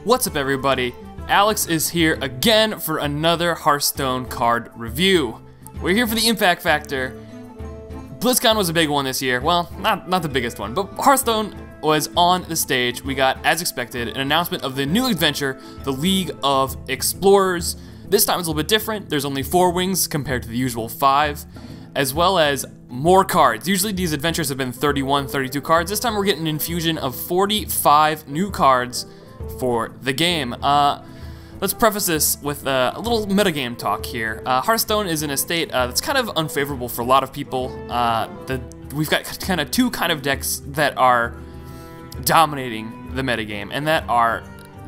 What's up, everybody? Alex is here again for another Hearthstone card review. We're here for the impact factor. BlizzCon was a big one this year. Well, not the biggest one, but Hearthstone was on the stage. We got, as expected, an announcement of the new adventure, the League of Explorers. This time it's a little bit different. There's only 4 wings compared to the usual 5, as well as more cards. Usually these adventures have been 31, 32 cards. This time we're getting an infusion of 45 new cards for the game. Let's preface this with a little metagame talk here. Hearthstone is in a state that's kind of unfavorable for a lot of people. We've got kind of 2 kind of decks that are dominating the metagame, and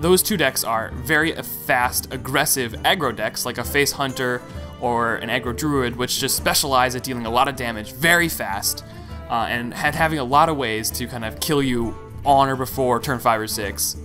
those 2 decks are very fast, aggressive aggro decks, like a Face Hunter or an aggro Druid, which just specialize at dealing a lot of damage very fast, and having a lot of ways to kind of kill you on or before turn 5 or 6.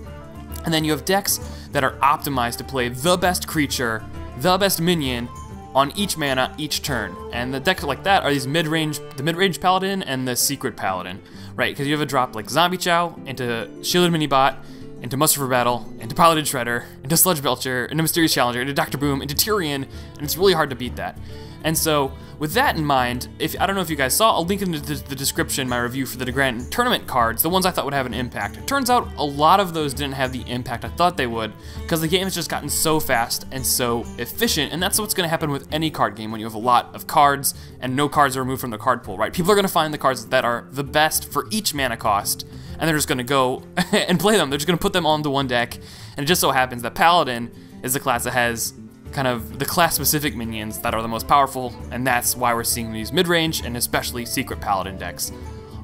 And then you have decks that are optimized to play the best creature, the best minion on each mana, each turn. And the decks like that are these the mid-range Paladin and the Secret Paladin, right? Because you have a drop like Zombie Chow into Shielded Minibot, into Muster for Battle, into Piloted Shredder, into Sludge Belcher, into Mysterious Challenger, into Dr. Boom, into Tyrion, and it's really hard to beat that. And so, with that in mind, I don't know if you guys saw, I'll link in the description my review for the Grand Tournament cards, the ones I thought would have an impact. It turns out a lot of those didn't have the impact I thought they would, because the game has just gotten so fast and so efficient, and that's what's going to happen with any card game when you have a lot of cards and no cards are removed from the card pool, right? People are going to find the cards that are the best for each mana cost, and they're just going to go and play them. They're just going to put them onto one deck, and it just so happens that Paladin is the class that has kind of the class-specific minions that are the most powerful, and that's why we're seeing these mid-range and especially Secret Paladin decks.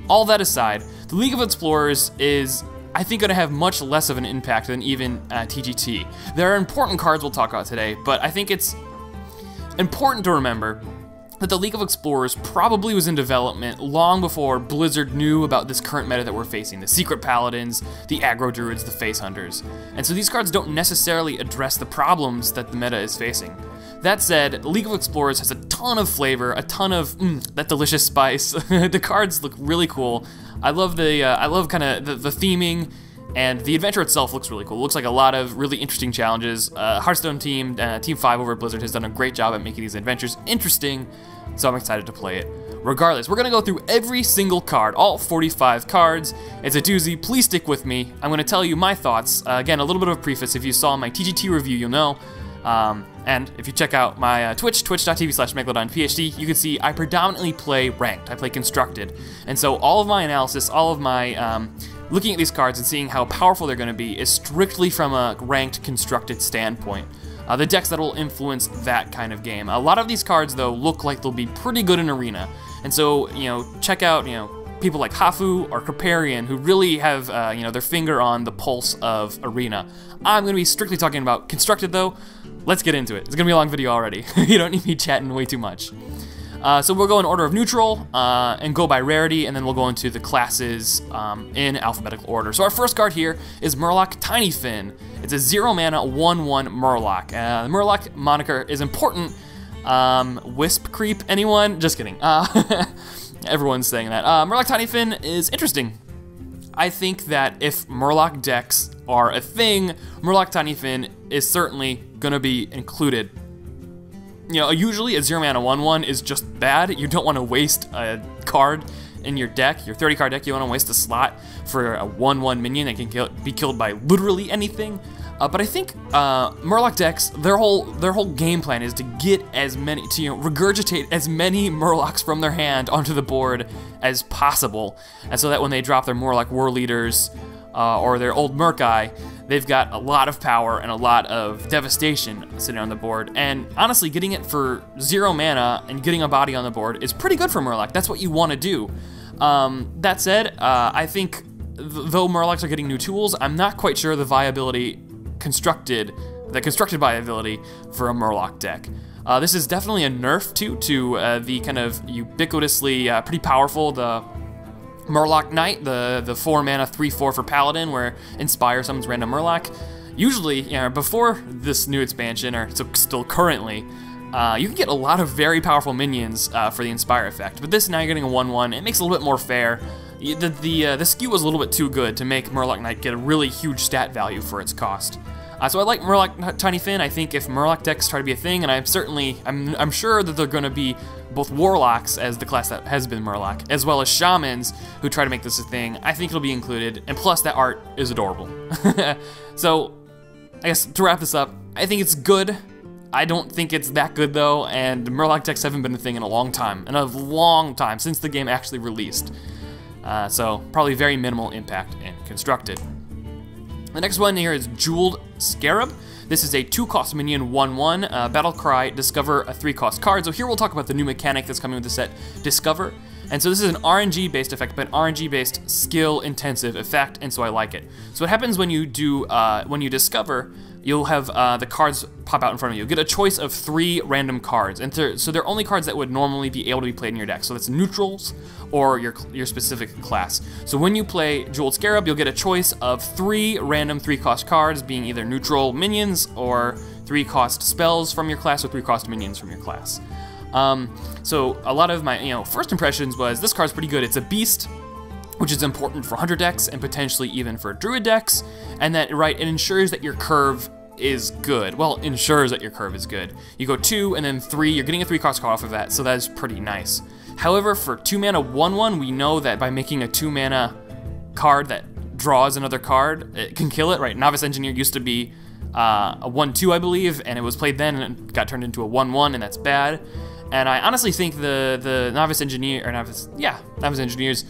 All that aside, the League of Explorers is, I think, going to have much less of an impact than even TGT. There are important cards we'll talk about today, but I think it's important to remember that the League of Explorers probably was in development long before Blizzard knew about this current meta that we're facing, the Secret Paladins, the Aggro Druids, the Face Hunters. And so these cards don't necessarily address the problems that the meta is facing. That said, League of Explorers has a ton of flavor, a ton of that delicious spice. The cards look really cool. I love kind of the theming, and the adventure itself looks really cool. It looks like a lot of really interesting challenges. Hearthstone team, Team 5 over at Blizzard has done a great job at making these adventures interesting, so I'm excited to play it. Regardless, we're gonna go through every single card, all 45 cards. It's a doozy, please stick with me. I'm gonna tell you my thoughts. Again, a little bit of a preface. If you saw my TGT review, you'll know. And if you check out my Twitch, twitch.tv/Ph.D, you can see I predominantly play ranked. I play constructed. And so all of my analysis, all of my looking at these cards and seeing how powerful they're going to be is strictly from a ranked constructed standpoint. The decks that will influence that kind of game. A lot of these cards, though, look like they'll be pretty good in Arena. And so, check out, people like Hafu or Kripparrian who really have, their finger on the pulse of Arena. I'm going to be strictly talking about constructed, though. Let's get into it. It's going to be a long video already. You don't need me chatting way too much. So we'll go in order of neutral and go by rarity, and then we'll go into the classes in alphabetical order. So our first card here is Murloc Tiny Fin. It's a 0-mana 1/1 Murloc. The Murloc moniker is important. Wisp creep, anyone? Just kidding. Everyone's saying that. Murloc Tiny Fin is interesting. I think that if Murloc decks are a thing, Murloc Tiny Fin is certainly going to be included. Usually a 0-mana 1/1 is just bad. You don't want to waste a card in your deck, your 30-card deck. You don't want to waste a slot for a 1/1 minion that can be killed by literally anything. But I think Murloc decks, their whole game plan is to get as many, regurgitate as many Murlocs from their hand onto the board as possible, and so that when they drop their Murloc War Leaders or their old Murkai, they've got a lot of power and a lot of devastation sitting on the board. And honestly, getting it for 0 mana and getting a body on the board is pretty good for Murloc. That's what you want to do. That said, I think though Murlocs are getting new tools, I'm not quite sure the constructed viability for a Murloc deck. This is definitely a nerf to the kind of ubiquitously pretty powerful, the Murloc Knight, the 4-mana 3/4 for Paladin, where Inspire summons random Murloc. Usually, before this new expansion, or so still currently, you can get a lot of very powerful minions for the Inspire effect, but this now you're getting a 1/1. It makes it a little bit more fair. The skew was a little bit too good to make Murloc Knight get a really huge stat value for its cost. So I like Murloc Tiny Finn. I think if Murloc decks try to be a thing, and I'm sure that they're going to be both Warlocks, as the class that has been Murloc, as well as Shamans who try to make this a thing, I think it'll be included, and plus that art is adorable. So, I guess to wrap this up, I think it's good. I don't think it's that good though, and Murloc decks haven't been a thing in a long time, since the game actually released. So probably very minimal impact and constructed. The next one here is Jeweled Scarab. This is a 2-cost minion, 1/1, Battle Cry, discover a 3-cost card. So here we'll talk about the new mechanic that's coming with the set, Discover. And so this is an RNG-based effect, but an RNG-based skill-intensive effect, and so I like it. So what happens when you do, when you discover, you'll have the cards pop out in front of you. You'll get a choice of 3 random cards, and so they're only cards that would normally be able to be played in your deck. So that's neutrals or your specific class. So when you play Jeweled Scarab, you'll get a choice of 3 random 3-cost cards, being either neutral minions or 3-cost spells from your class or 3-cost minions from your class. So a lot of my first impressions was this card's pretty good. It's a beast, which is important for Hunter decks and potentially even for Druid decks, and that, right, it ensures that your curve is good. Well, ensures that your curve is good. You go 2 and then 3, you're getting a 3-cost card off of that, so that is pretty nice. However, for 2-mana 1/1, we know that by making a 2-mana card that draws another card, it can kill it, right? Novice Engineer used to be a 1/2, I believe, and it was played then and it got turned into a 1/1, and that's bad. And I honestly think the Novice Engineer's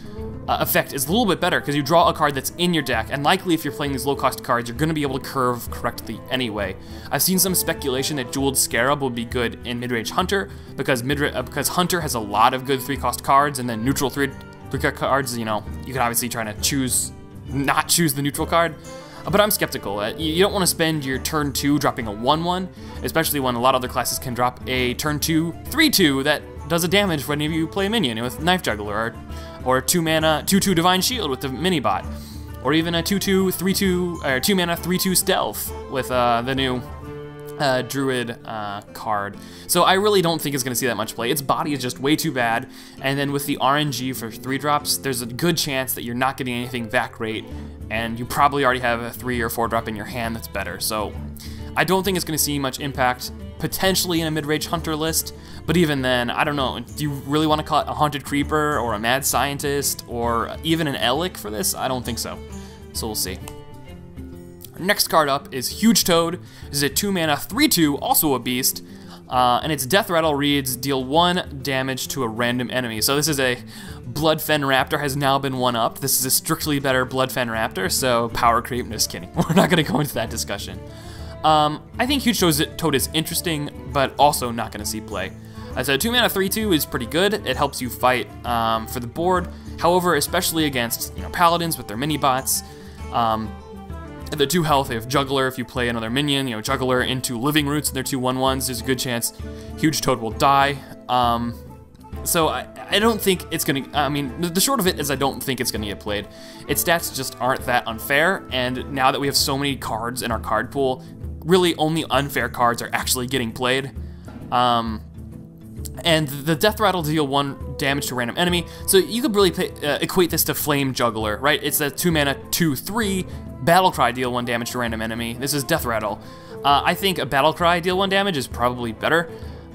effect is a little bit better because you draw a card that's in your deck, and likely if you're playing these low-cost cards, you're going to be able to curve correctly anyway. I've seen some speculation that Jeweled Scarab will be good in mid-range Hunter because Hunter has a lot of good 3-cost cards, and then neutral 3-cost cards, you can obviously try to not choose the neutral card. But I'm skeptical. You don't want to spend your turn 2 dropping a 1/1, especially when a lot of other classes can drop a turn 2 3/2 that does a damage whenever you play a minion with Knife Juggler, or 2-mana 2/2 Divine Shield with the mini bot, or even a 2/2 3/2 or 2-mana 3/2 Stealth with the new Druid card. So I really don't think it's going to see that much play. Its body is just way too bad, and then with the RNG for 3 drops, there's a good chance that you're not getting anything that great, and you probably already have a 3 or 4 drop in your hand that's better. So I don't think it's going to see much impact, potentially in a mid-range Hunter list, but even then, I don't know. Do you really want to call it a Haunted Creeper or a Mad Scientist or even an Elic for this? I don't think so. So we'll see. Next card up is Huge Toad. This is a 2-mana 3/2, also a beast, and its Death Rattle reads, deal 1 damage to a random enemy. So this is a Bloodfen Raptor has now been 1-upped. This is a strictly better Bloodfen Raptor, so power creep, just kidding. We're not going to go into that discussion. I think Huge Toad is interesting, but also not going to see play. So 2-mana 3/2 is pretty good. It helps you fight for the board. However, especially against Paladins with their mini bots, the 2 health, they have Juggler. If you play another minion, Juggler into Living Roots, and they're 2 1/1s, there's a good chance Huge Toad will die. So I don't think it's gonna, the short of it is I don't think it's gonna get played. Its stats just aren't that unfair, and now that we have so many cards in our card pool, really only unfair cards are actually getting played. And the Death Rattle deal 1 damage to a random enemy, so you could really equate this to Flame Juggler, right? It's a 2-mana 2/3, Battle Cry deal 1 damage to a random enemy. This is Death Rattle. I think a Battle Cry deal 1 damage is probably better,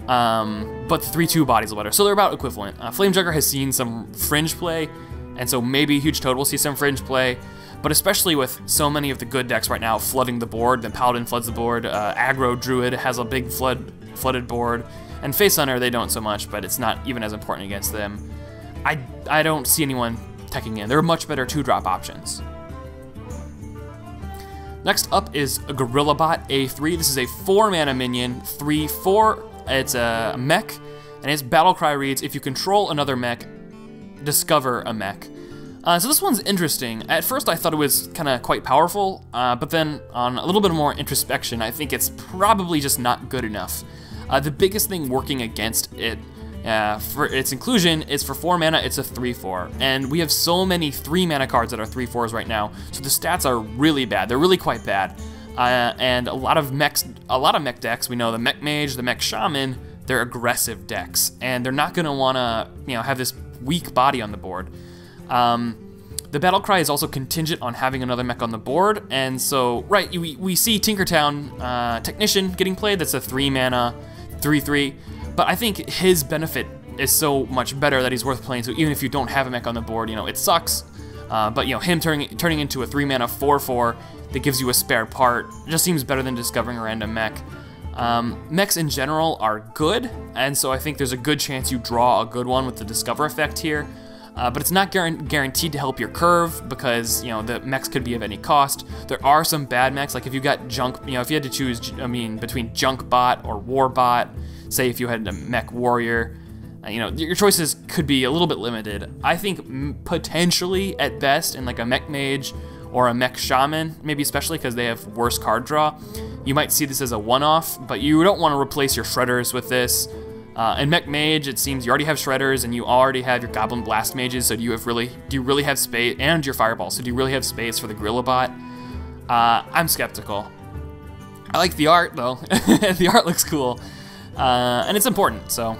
but the 3/2 body's better, so they're about equivalent. Flame Juggler has seen some fringe play, and so maybe Huge Toad will see some fringe play, but especially with so many of the good decks right now flooding the board, the Paladin floods the board, Aggro Druid has a big flooded board, and Face Hunter, they don't so much, but it's not even as important against them. I don't see anyone teching in. There are much better 2-drop options. Next up is a Gorilla Bot A3. This is a 4-mana minion, 3/4. It's a mech, and its Battle Cry reads, if you control another mech, discover a mech. So this one's interesting. At first I thought it was kind of quite powerful, but then on a little bit more introspection, I think it's probably just not good enough. The biggest thing working against it for its inclusion is for 4 mana, it's a 3/4. And we have so many 3-mana cards that are 3/4s right now, so the stats are really bad. They're really quite bad. And a lot of mech decks, we know the Mech Mage, the Mech Shaman, they're aggressive decks, and they're not gonna wanna, you know, have this weak body on the board. The battle cry is also contingent on having another mech on the board, and so, right, we see Tinkertown Technician getting played. That's a 3-mana, 3/3, but I think his benefit is so much better that he's worth playing, so even if you don't have a mech on the board, you know, it sucks, but, you know, him turning into a 3-mana 4/4 that gives you a spare part just seems better than discovering a random mech. Mechs in general are good, and so I think there's a good chance you draw a good one with the Discover effect here. But it's not guaranteed to help your curve because, you know, the mechs could be of any cost. There are some bad mechs, like if you got junk, you know, if you had to choose, I mean, between junk bot or war bot, say if you had a mech warrior, you know, your choices could be a little bit limited. I think potentially at best in like a mech mage or a mech shaman, maybe especially because they have worse card draw, you might see this as a one-off, but you don't want to replace your shredders with this. In Mech Mage, it seems you already have Shredders and you already have your Goblin Blast Mages, so do you really have space, and your Fireball, so do you really have space for the Gorilla Bot? I'm skeptical. I like the art, though. The art looks cool, and it's important, so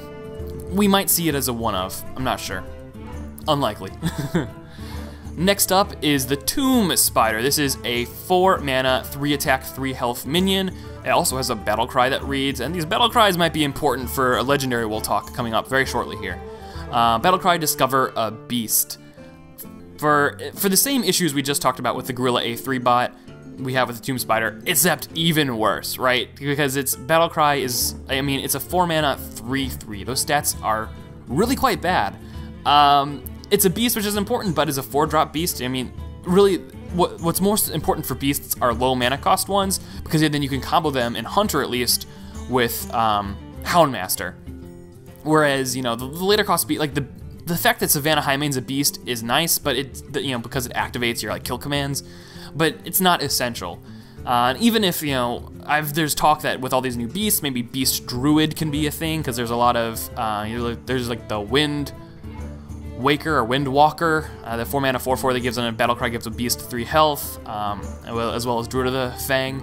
we might see it as a one-of. I'm not sure. Unlikely. Next up is the Tomb Spider. This is a 4-mana, 3-attack, 3-health minion. It also has a battle cry that reads, and these battle cries might be important for a legendary we'll talk coming up very shortly here. Battle cry, discover a beast. For the same issues we just talked about with the Gorilla A3 bot, we have with the Tomb Spider, except even worse, right? Because its battle cry is, I mean, it's a 4-mana 3/3. Those stats are really quite bad. It's a beast, which is important, but is a 4-drop beast. I mean, really, what's most important for beasts are low mana cost ones, because then you can combo them, in Hunter at least, with Houndmaster. Whereas, you know, the later cost beast, like the fact that Savannah Highmane's a beast is nice, but it's, you know, because it activates your like kill commands, but it's not essential. And even if, you know, there's talk that with all these new beasts, maybe Beast Druid can be a thing, because there's a lot of, there's like the Wind Waker or Windwalker, the 4-mana 4/4 that gives on a battle cry gives a beast 3 health, as well as Druid of the Fang.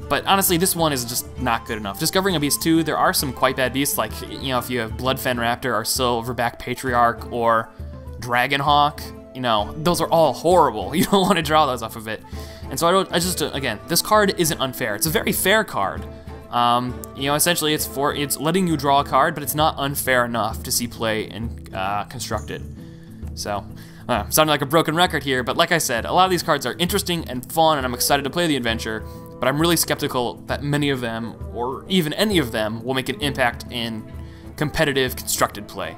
But honestly, this one is just not good enough. Discovering a beast too, there are some quite bad beasts, like, you know, if you have Bloodfen Raptor or Silverback Patriarch or Dragonhawk, you know, those are all horrible. You don't want to draw those off of it. And so again, this card isn't unfair. It's a very fair card. You know, essentially it's letting you draw a card, but it's not unfair enough to see play in Constructed. So, sounding like a broken record here, but like I said, a lot of these cards are interesting and fun, and I'm excited to play the adventure, but I'm really skeptical that many of them, or even any of them, will make an impact in competitive Constructed play.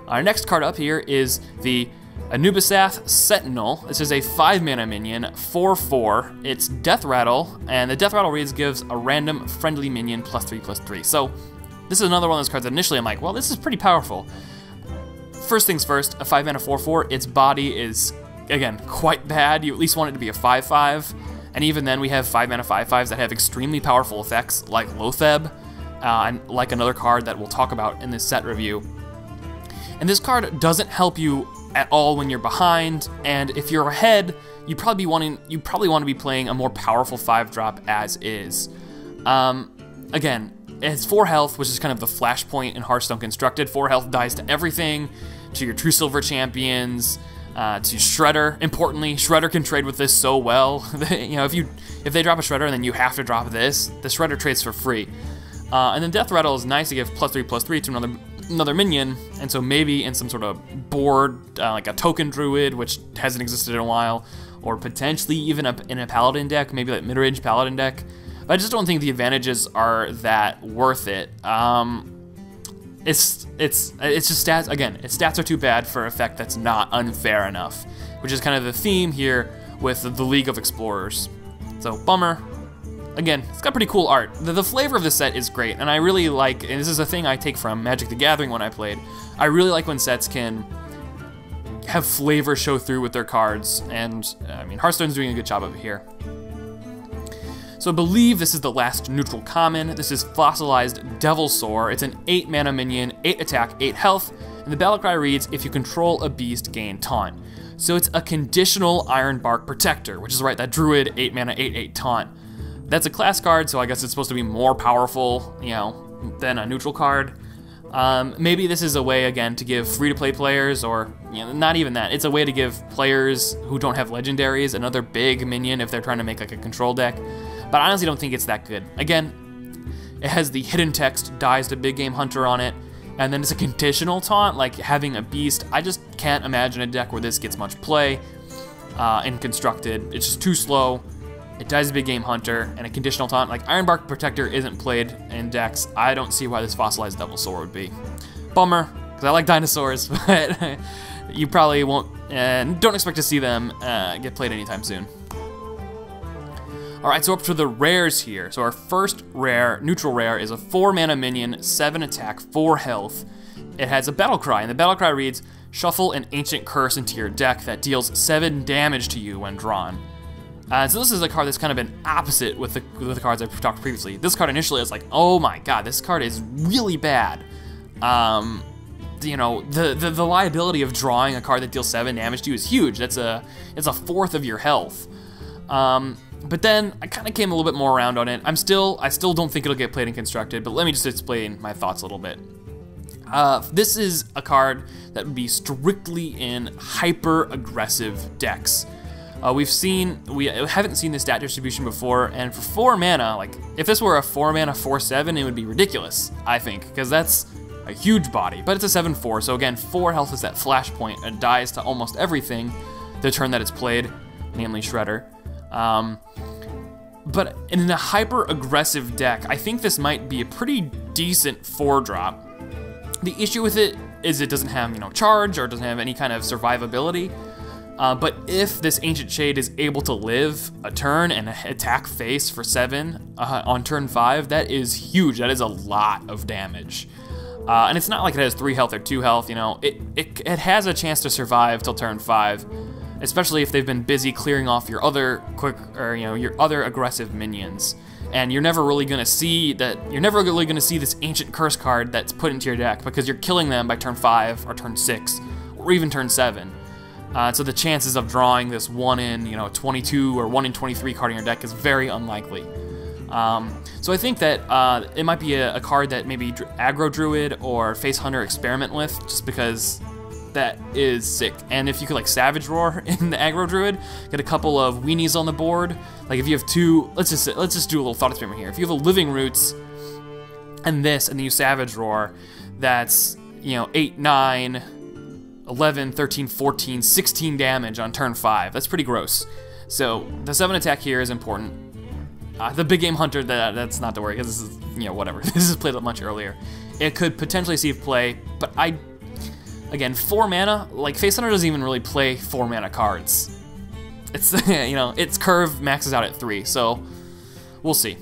Our next card up here is the Anubisath Sentinel. This is a 5-mana minion, 4/4. It's Death Rattle, and the Death Rattle reads gives a random friendly minion +3/+3. So this is another one of those cards that initially I'm like, well, this is pretty powerful. First things first, a 5-mana 4/4, its body is, again, quite bad. You at least want it to be a 5/5, and even then we have 5-mana 5/5s that have extremely powerful effects, like Lotheb, and like another card that we'll talk about in this set review. And this card doesn't help you at all when you're behind, and if you're ahead, you probably want to be playing a more powerful 5-drop as is. Again, it has 4 health, which is kind of the flashpoint in Hearthstone Constructed. 4 health dies to everything, to your True Silver champions, to Shredder. Importantly, Shredder can trade with this so well. You know, if they drop a Shredder and then you have to drop this, the Shredder trades for free. And then Death Rattle is nice to give +3/+3 to another minion, and so maybe in some sort of board, like a Token Druid, which hasn't existed in a while, or potentially even in a Paladin deck, maybe like mid-range Paladin deck. But I just don't think the advantages are that worth it. It's just stats, again, its stats are too bad for an effect that's not unfair enough, which is kind of the theme here with the League of Explorers. So, bummer. Again, it's got pretty cool art. The flavor of the set is great, and I really like, and this is a thing I take from Magic the Gathering when I played, I really like when sets can have flavor show through with their cards, and I mean, Hearthstone's doing a good job of it here. So I believe this is the last neutral common. This is Fossilized Devilsaur. It's an 8-mana minion, 8 attack, 8 health, and the battle cry reads, if you control a beast, gain taunt. So it's a conditional Ironbark Protector, which is right, that Druid 8-mana, 8/8 taunt. That's a class card, so I guess it's supposed to be more powerful, you know, than a neutral card. Maybe this is a way, again, to give free-to-play players, or not even that. It's a way to give players who don't have legendaries another big minion if they're trying to make like a control deck. But I honestly don't think it's that good. Again, it has the hidden text, dies to big game hunter on it, and then it's a conditional taunt, like having a beast. I just can't imagine a deck where this gets much play and constructed. It's just too slow. It dies to big game hunter, and a conditional taunt. Like Ironbark Protector isn't played in decks. I don't see why this fossilized Devil Soul would be. Bummer, because I like dinosaurs, but you probably won't, don't expect to see them get played anytime soon. Alright, so up to the rares here. So our first rare, neutral rare, is a 4-mana minion, 7 attack, 4 health. It has a battle cry, and the battle cry reads, shuffle an ancient curse into your deck that deals 7 damage to you when drawn. So this is a card that's kind of been opposite with the cards I've talked previously. This card initially is like, oh my god, this card is really bad. You know, the liability of drawing a card that deals 7 damage to you is huge. It's a fourth of your health. But then I kind of came a little bit more around on it. I still don't think it'll get played in constructed, but let me just explain my thoughts a little bit. This is a card that would be strictly in hyper-aggressive decks. We haven't seen this stat distribution before, and for 4 mana, like, if this were a 4 mana 4/7, it would be ridiculous, I think, because that's a huge body, but it's a 7/4, so again, 4 health is that flashpoint, and dies to almost everything the turn that it's played, namely Shredder. But in a hyper-aggressive deck, I think this might be a pretty decent 4-drop. The issue with it is it doesn't have, charge, or doesn't have any kind of survivability. But if this Ancient Shade is able to live a turn and attack face for 7 on turn 5, that is huge. That is a lot of damage. And it's not like it has 3 health or 2 health, it has a chance to survive till turn 5, especially if they've been busy clearing off your other your other aggressive minions. And you're never really gonna see this Ancient Curse card that's put into your deck because you're killing them by turn 5 or turn 6 or even turn 7. So the chances of drawing this 1 in 22 or 1 in 23 card in your deck is very unlikely. So I think that it might be a card that maybe Aggro Druid or Face Hunter experiment with, just because that is sick. And if you could like Savage Roar in the Aggro Druid, get a couple of weenies on the board. Like if you have 2, let's just do a little thought experiment here. If you have a Living Roots and this, and then you Savage Roar, that's 8, 9. 11, 13, 14, 16 damage on turn 5. That's pretty gross. So the 7 attack here is important. The big game hunter, that's not to worry, because this is, whatever. This is played much earlier. It could potentially see play, but again, 4 mana, like Face Hunter doesn't even really play 4 mana cards. It's, its curve maxes out at 3, so we'll see.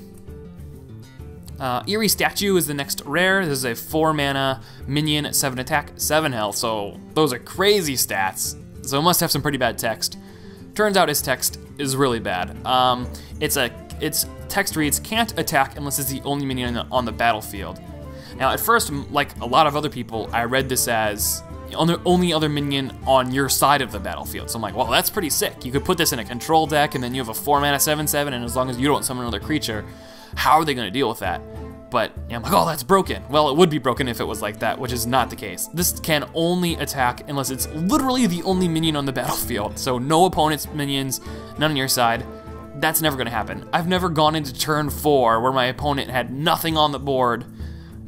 Eerie Statue is the next rare. This is a 4 mana minion, 7 attack, 7 health, so those are crazy stats. So it must have some pretty bad text. Turns out its text is really bad. Its text reads, can't attack unless it's the only minion on the battlefield. Now at first, like a lot of other people, I read this as only other minion on your side of the battlefield. So I'm like, well, that's pretty sick. You could put this in a control deck, and then you have a 4 mana 7/7, and as long as you don't summon another creature, how are they going to deal with that? But I'm like, oh, that's broken. Well, it would be broken if it was like that, which is not the case. This can only attack unless it's literally the only minion on the battlefield. So no opponent's minions, none on your side. That's never going to happen. I've never gone into turn 4 where my opponent had nothing on the board,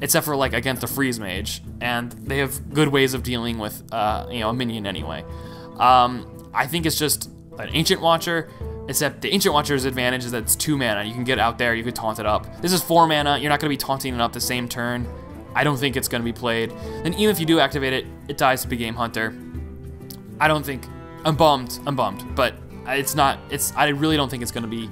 except for like against a Freeze Mage, and they have good ways of dealing with a minion anyway. I think it's just an Ancient Watcher. Except the Ancient Watcher's advantage is that it's 2 mana. You can get out there, you can taunt it up. This is 4 mana, you're not going to be taunting it up the same turn. I don't think it's going to be played. And even if you do activate it, it dies to Big Game Hunter. I'm bummed, but I really don't think it's going to be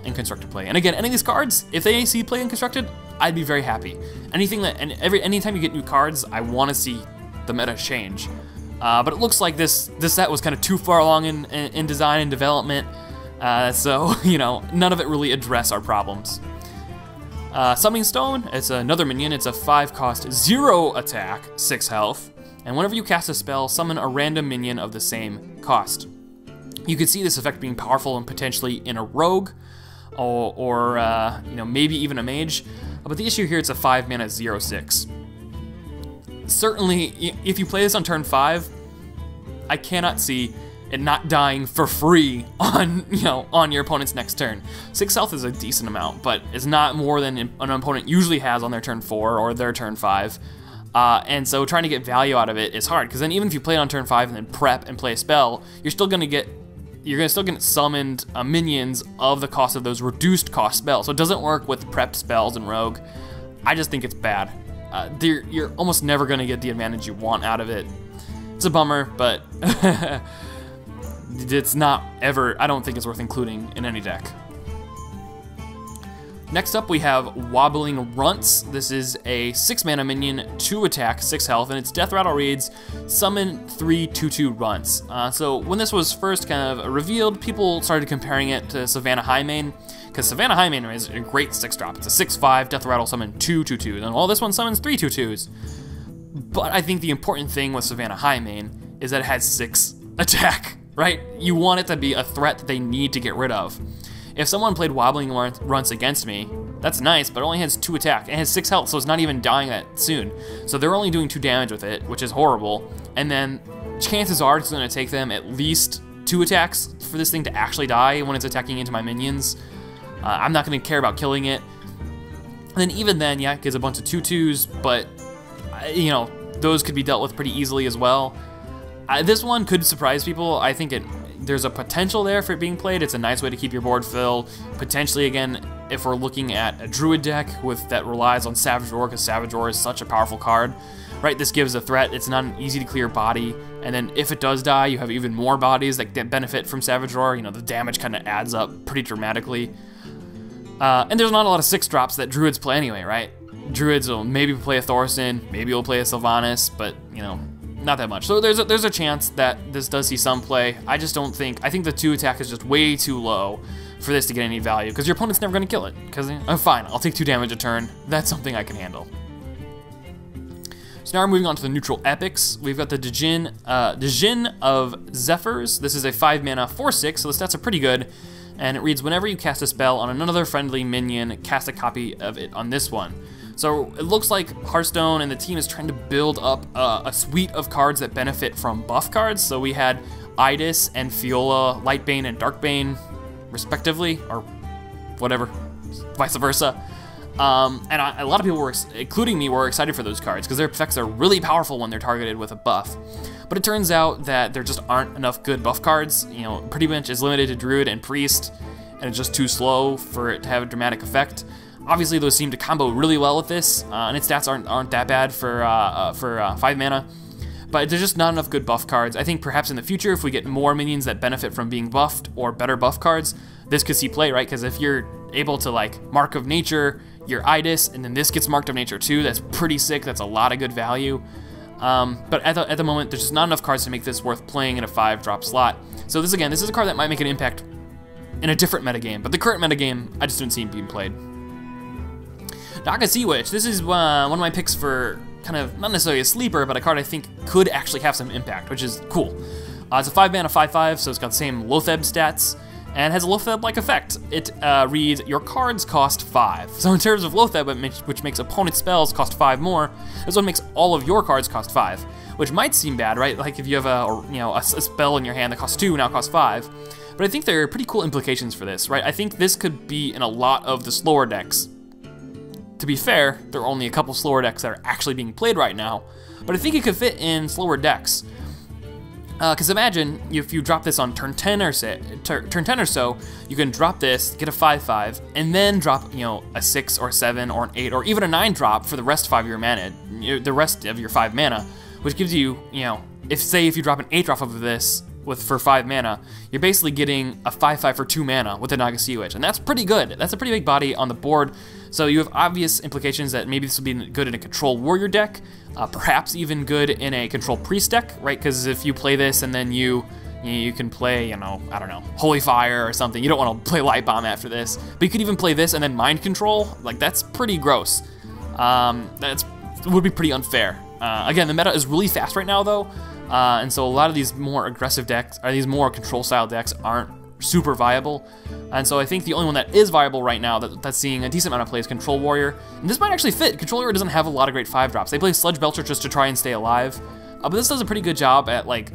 in constructed play. And again, any of these cards, if they see play in constructed, I'd be very happy. Anytime you get new cards, I want to see the meta change. But it looks like this set was kind of too far along in design and development, so none of it really addressed our problems. Summoning Stone, it's another minion. It's a 5-cost, 0 attack, 6 health, and whenever you cast a spell, summon a random minion of the same cost. You could see this effect being powerful and potentially in a rogue, or maybe even a mage. But the issue here, it's a 5 mana 0/6. certainly, if you play this on turn 5, I cannot see it not dying for free on, on your opponent's next turn. 6 health is a decent amount, but it's not more than an opponent usually has on their turn 4 or their turn 5. And so trying to get value out of it is hard, because then even if you play it on turn 5 and then prep and play a spell, you're still gonna get summoned minions of the cost of those reduced cost spells. So it doesn't work with prep spells and rogue. I just think it's bad. You're almost never gonna get the advantage you want out of it. It's a bummer, but it's not ever, I don't think it's worth including in any deck. Next up we have Wobbling Runts. This is a 6 mana minion, 2 attack, 6 health, and its death rattle reads, summon 3 2/2 runts. So when this was first kind of revealed, people started comparing it to Savannah Highmane, because Savannah Highmane is a great 6-drop. It's a 6/5, death rattle, summon 2 2/2, and well, this one summons 3 2/2s. But I think the important thing with Savannah Highmane is that it has 6 attack, right? You want it to be a threat that they need to get rid of. If someone played Wobbling Runts against me, that's nice, but it only has 2 attack. It has 6 health, so it's not even dying that soon. So they're only doing 2 damage with it, which is horrible. And then chances are it's gonna take them at least 2 attacks for this thing to actually die when it's attacking into my minions. I'm not gonna care about killing it. And then even then, yeah, it gives a bunch of 2/2s, but those could be dealt with pretty easily as well. This one could surprise people. I think there's a potential there for it being played. It's a nice way to keep your board filled. Potentially, again, if we're looking at a Druid deck that relies on Savage Roar, because Savage Roar is such a powerful card, right? This gives a threat. It's not an easy to clear body, and then if it does die, you have even more bodies that benefit from Savage Roar. The damage kind of adds up pretty dramatically. And there's not a lot of 6-drops that Druids play anyway, right? Druids will maybe play a Thorson, maybe will play a Sylvanas, but not that much. So there's a chance that this does see some play. I just don't think, I think the 2 attack is just way too low for this to get any value, because your opponent's never gonna kill it, because I'm fine, I'll take 2 damage a turn. That's something I can handle. So now we're moving on to the neutral epics. We've got the Djinn of Zephyrs. This is a 5 mana 4/6, so the stats are pretty good. And it reads, whenever you cast a spell on another friendly minion, cast a copy of it on this one. So it looks like Hearthstone and the team is trying to build up a suite of cards that benefit from buff cards. So we had Idis and Fiola, Lightbane and Darkbane, respectively, or whatever, vice versa. And a lot of people, including me, were excited for those cards because their effects are really powerful when they're targeted with a buff. But it turns out that there just aren't enough good buff cards. Pretty much is limited to Druid and Priest, and it's just too slow for it to have a dramatic effect. Obviously, those seem to combo really well with this, and its stats aren't that bad for 5 mana. But there's just not enough good buff cards. I think perhaps in the future, if we get more minions that benefit from being buffed or better buff cards, this could see play, right? Because if you're able to Mark of Nature your Idis, and then this gets Marked of Nature too, that's pretty sick. That's a lot of good value. But at the moment, there's just not enough cards to make this worth playing in a 5-drop slot. So this is a card that might make an impact in a different metagame, but the current metagame, I just don't see it being played. Naga Sea Witch, this is one of my picks for kind of, not necessarily a sleeper, but a card I think could actually have some impact, which is cool. It's a 5 mana 5/5, so it's got the same Lotheb stats, and has a Lotheb-like effect. It reads, your cards cost 5. So in terms of Lotheb, which makes opponent spells cost 5 more, this one makes all of your cards cost 5, which might seem bad, right? Like if you have a spell in your hand that costs 2, now costs 5. But I think there are pretty cool implications for this, right? I think this could be in a lot of the slower decks. To be fair, there are only a couple slower decks that are actually being played right now, but I think it could fit in slower decks. Because imagine if you drop this on turn 10 or so, you can drop this, get a 5/5, and then drop a 6 or 7 or an 8 or even a 9 drop for the rest of your mana, the rest of your 5 mana, which gives you if you drop an 8 drop of this for 5 mana, you're basically getting a 5/5 for 2 mana with the Naga Sea Witch, and that's pretty good. That's a pretty big body on the board. So you have obvious implications that maybe this would be good in a Control Warrior deck, perhaps even good in a Control Priest deck, right? Because if you play this and then you can play, I don't know, Holy Fire or something. You don't want to play Light Bomb after this, but you could even play this and then Mind Control. That's pretty gross. It would be pretty unfair. Again, the meta is really fast right now, though. And so a lot of these more aggressive decks, or these more control style decks, aren't super viable. And so I think the only one that is viable right now that's seeing a decent amount of play is Control Warrior. And this might actually fit. Control Warrior doesn't have a lot of great 5-drops. They play Sludge Belcher just to try and stay alive. But this does a pretty good job at, like,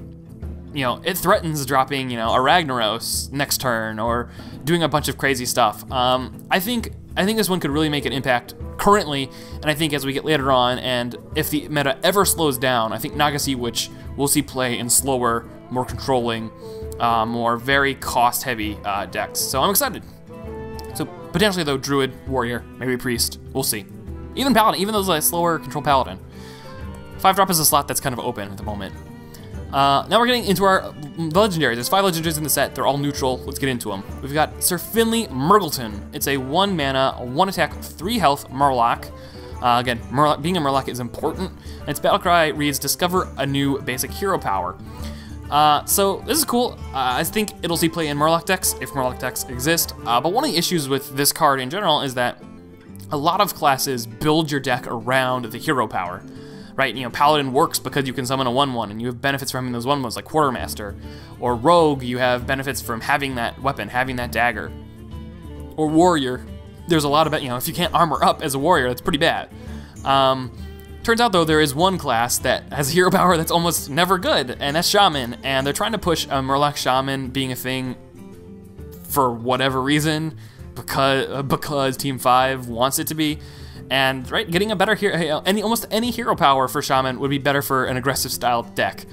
you know, it threatens dropping, you know, a Ragnaros next turn or doing a bunch of crazy stuff. I think this one could really make an impact currently, and I think as we get later on, and if the meta ever slows down, I think Naga Witch will see play in slower, more controlling, more very cost-heavy decks. So I'm excited. So potentially though, Druid, Warrior, maybe Priest, we'll see. Even Paladin, even those like slower control Paladin. 5-drop is a slot that's kind of open at the moment. Now we're getting into our legendaries. There's 5 legendaries in the set. They're all neutral. Let's get into them. We've got Sir Finley Murgleton. It's a 1 mana, 1 attack, 3 health Murloc. Again, being a Murloc is important. And its battlecry reads, discover a new basic hero power. So this is cool. I think it'll see play in Murloc decks, if Murloc decks exist. But one of the issues with this card in general is that a lot of classes build your deck around the hero power. Right, you know, Paladin works because you can summon a 1/1, and you have benefits from having those 1/1s, like Quartermaster. Or Rogue, you have benefits from having that weapon, having that dagger. Or Warrior, there's a lot of, you know, if you can't armor up as a Warrior, that's pretty bad. Turns out, though, there is one class that has hero power that's almost never good, and that's Shaman. And they're trying to push a Murloc Shaman being a thing for whatever reason, because Team 5 wants it to be. And right, getting a better hero, almost any hero power for Shaman would be better for an aggressive style deck.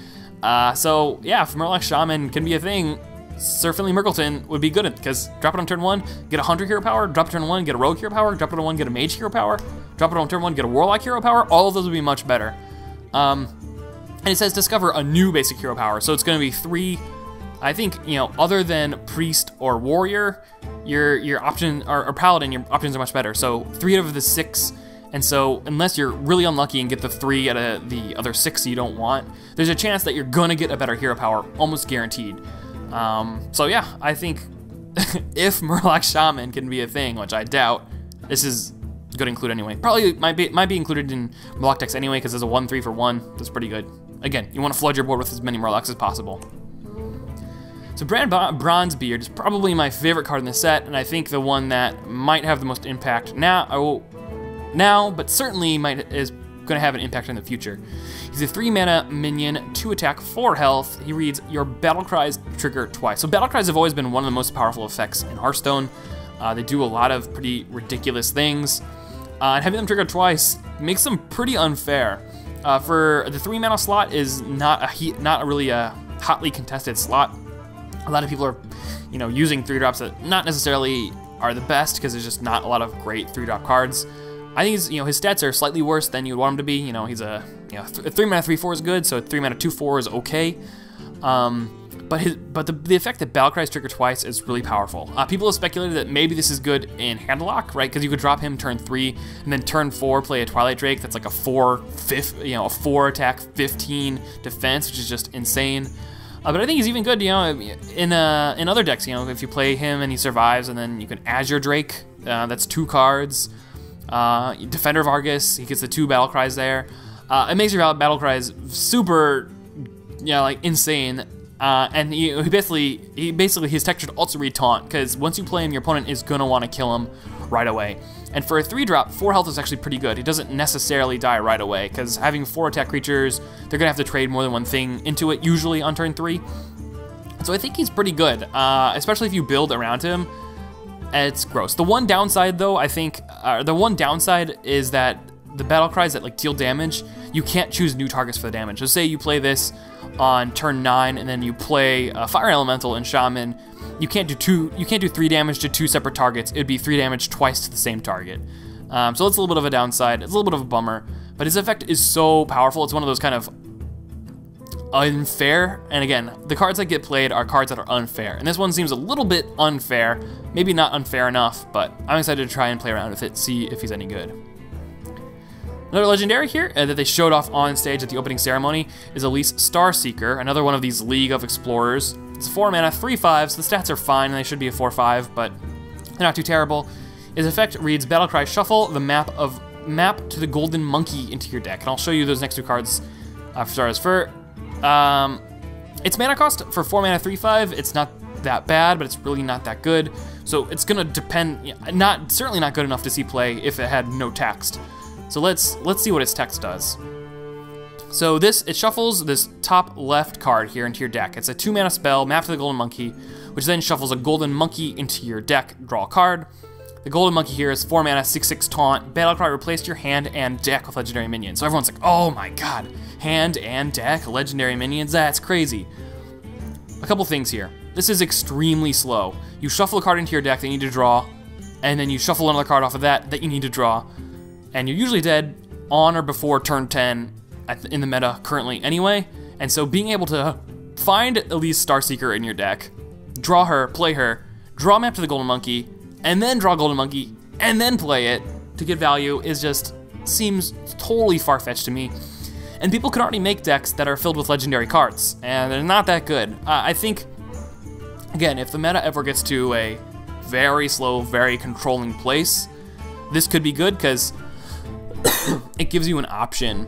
So yeah, if Murloc Shaman can be a thing, Sir Finley Murgleton would be good at, because drop it on turn 1, get a Hunter hero power, drop it on turn 1, get a Rogue hero power, drop it on 1, get a Mage hero power, drop it on turn 1, get a Warlock hero power. All of those would be much better. And it says discover a new basic hero power, so it's going to be 3. I think, you know, other than Priest or Warrior, your option, or Paladin, your options are much better. So 3 out of the 6, and so unless you're really unlucky and get the 3 out of the other 6 you don't want, there's a chance that you're gonna get a better hero power, almost guaranteed. So yeah, I think if Murloc Shaman can be a thing, which I doubt, this is good to include anyway. Probably might be included in Murloc decks anyway, because there's a 1/3 for 1. That's pretty good. Again, you want to flood your board with as many Murlocs as possible. So Brand Bronzebeard is probably my favorite card in the set, and I think the one that might have the most impact now, but certainly is going to have an impact in the future. He's a 3 mana minion, 2 attack, 4 health. He reads, your battle cries trigger twice. So battle cries have always been one of the most powerful effects in Hearthstone. They do a lot of pretty ridiculous things, and having them trigger twice makes them pretty unfair. For the 3 mana slot is not really a hotly contested slot. A lot of people are, you know, using 3-drops that not necessarily are the best, because there's just not a lot of great 3-drop cards. I think his stats are slightly worse than you'd want him to be. You know, he's a 3 mana 3/4 is good, so a 3 mana 2/4 is okay. But the effect that battle cries trigger twice is really powerful. People have speculated that maybe this is good in Handlock, right? Because you could drop him turn 3, and then turn 4 play a Twilight Drake that's like a 4 attack, 15 defense, which is just insane. But I think he's even good, you know, in other decks. You know, if you play him and he survives, and then you can Azure Drake. That's 2 cards. Defender of Argus. He gets the 2 battle cries there. It makes your battle cries super, you know, like insane. And he basically his tech should also read Taunt, because once you play him, your opponent is gonna want to kill him right away. And for a 3-drop, 4 health is actually pretty good. He doesn't necessarily die right away, because having 4 attack creatures, they're gonna have to trade more than one thing into it, usually on turn 3. So I think he's pretty good, especially if you build around him. It's gross. The one downside, though, I think, is that the battle cries that like deal damage, you can't choose new targets for the damage. So say you play this on turn 9, and then you play a Fire Elemental and Shaman. You can't do 3 damage to 2 separate targets. It'd be 3 damage twice to the same target. So it's a little bit of a downside. It's a little bit of a bummer, but his effect is so powerful. It's one of those kind of unfair. And again, the cards that get played are cards that are unfair. And this one seems a little bit unfair. Maybe not unfair enough, but I'm excited to try and play around with it, see if he's any good. Another legendary here that they showed off on stage at the opening ceremony is Elise Starseeker, another one of these League of Explorers. It's 4 mana, 3/5, so the stats are fine, and they should be a 4/5, but they're not too terrible. His effect reads, Battlecry Shuffle the map to the Golden Monkey into your deck. And I'll show you those next 2 cards for starters. Its mana cost for 4 mana, 3/5, it's not that bad, but it's really not that good. So it's gonna depend, certainly not good enough to see play if it had no text. So let's see what its text does. So it shuffles this top left card here into your deck. It's a 2-mana spell, Map to the Golden Monkey, which then shuffles a Golden Monkey into your deck, draw a card. The Golden Monkey here is 4 mana, 6/6 taunt. Battlecry, replace your hand and deck with legendary minions. So everyone's like, oh my god, hand and deck, legendary minions, that's crazy. A couple things here. This is extremely slow. You shuffle a card into your deck that you need to draw, and then you shuffle another card off of that you need to draw, and you're usually dead on or before turn 10 in the meta currently anyway. And so being able to find Elise Starseeker in your deck, draw her, play her, draw Map to the Golden Monkey, and then draw Golden Monkey, and then play it to get value seems totally far-fetched to me. And people can already make decks that are filled with legendary cards, and they're not that good. I think, again, if the meta ever gets to a very slow, very controlling place, this could be good because it gives you an option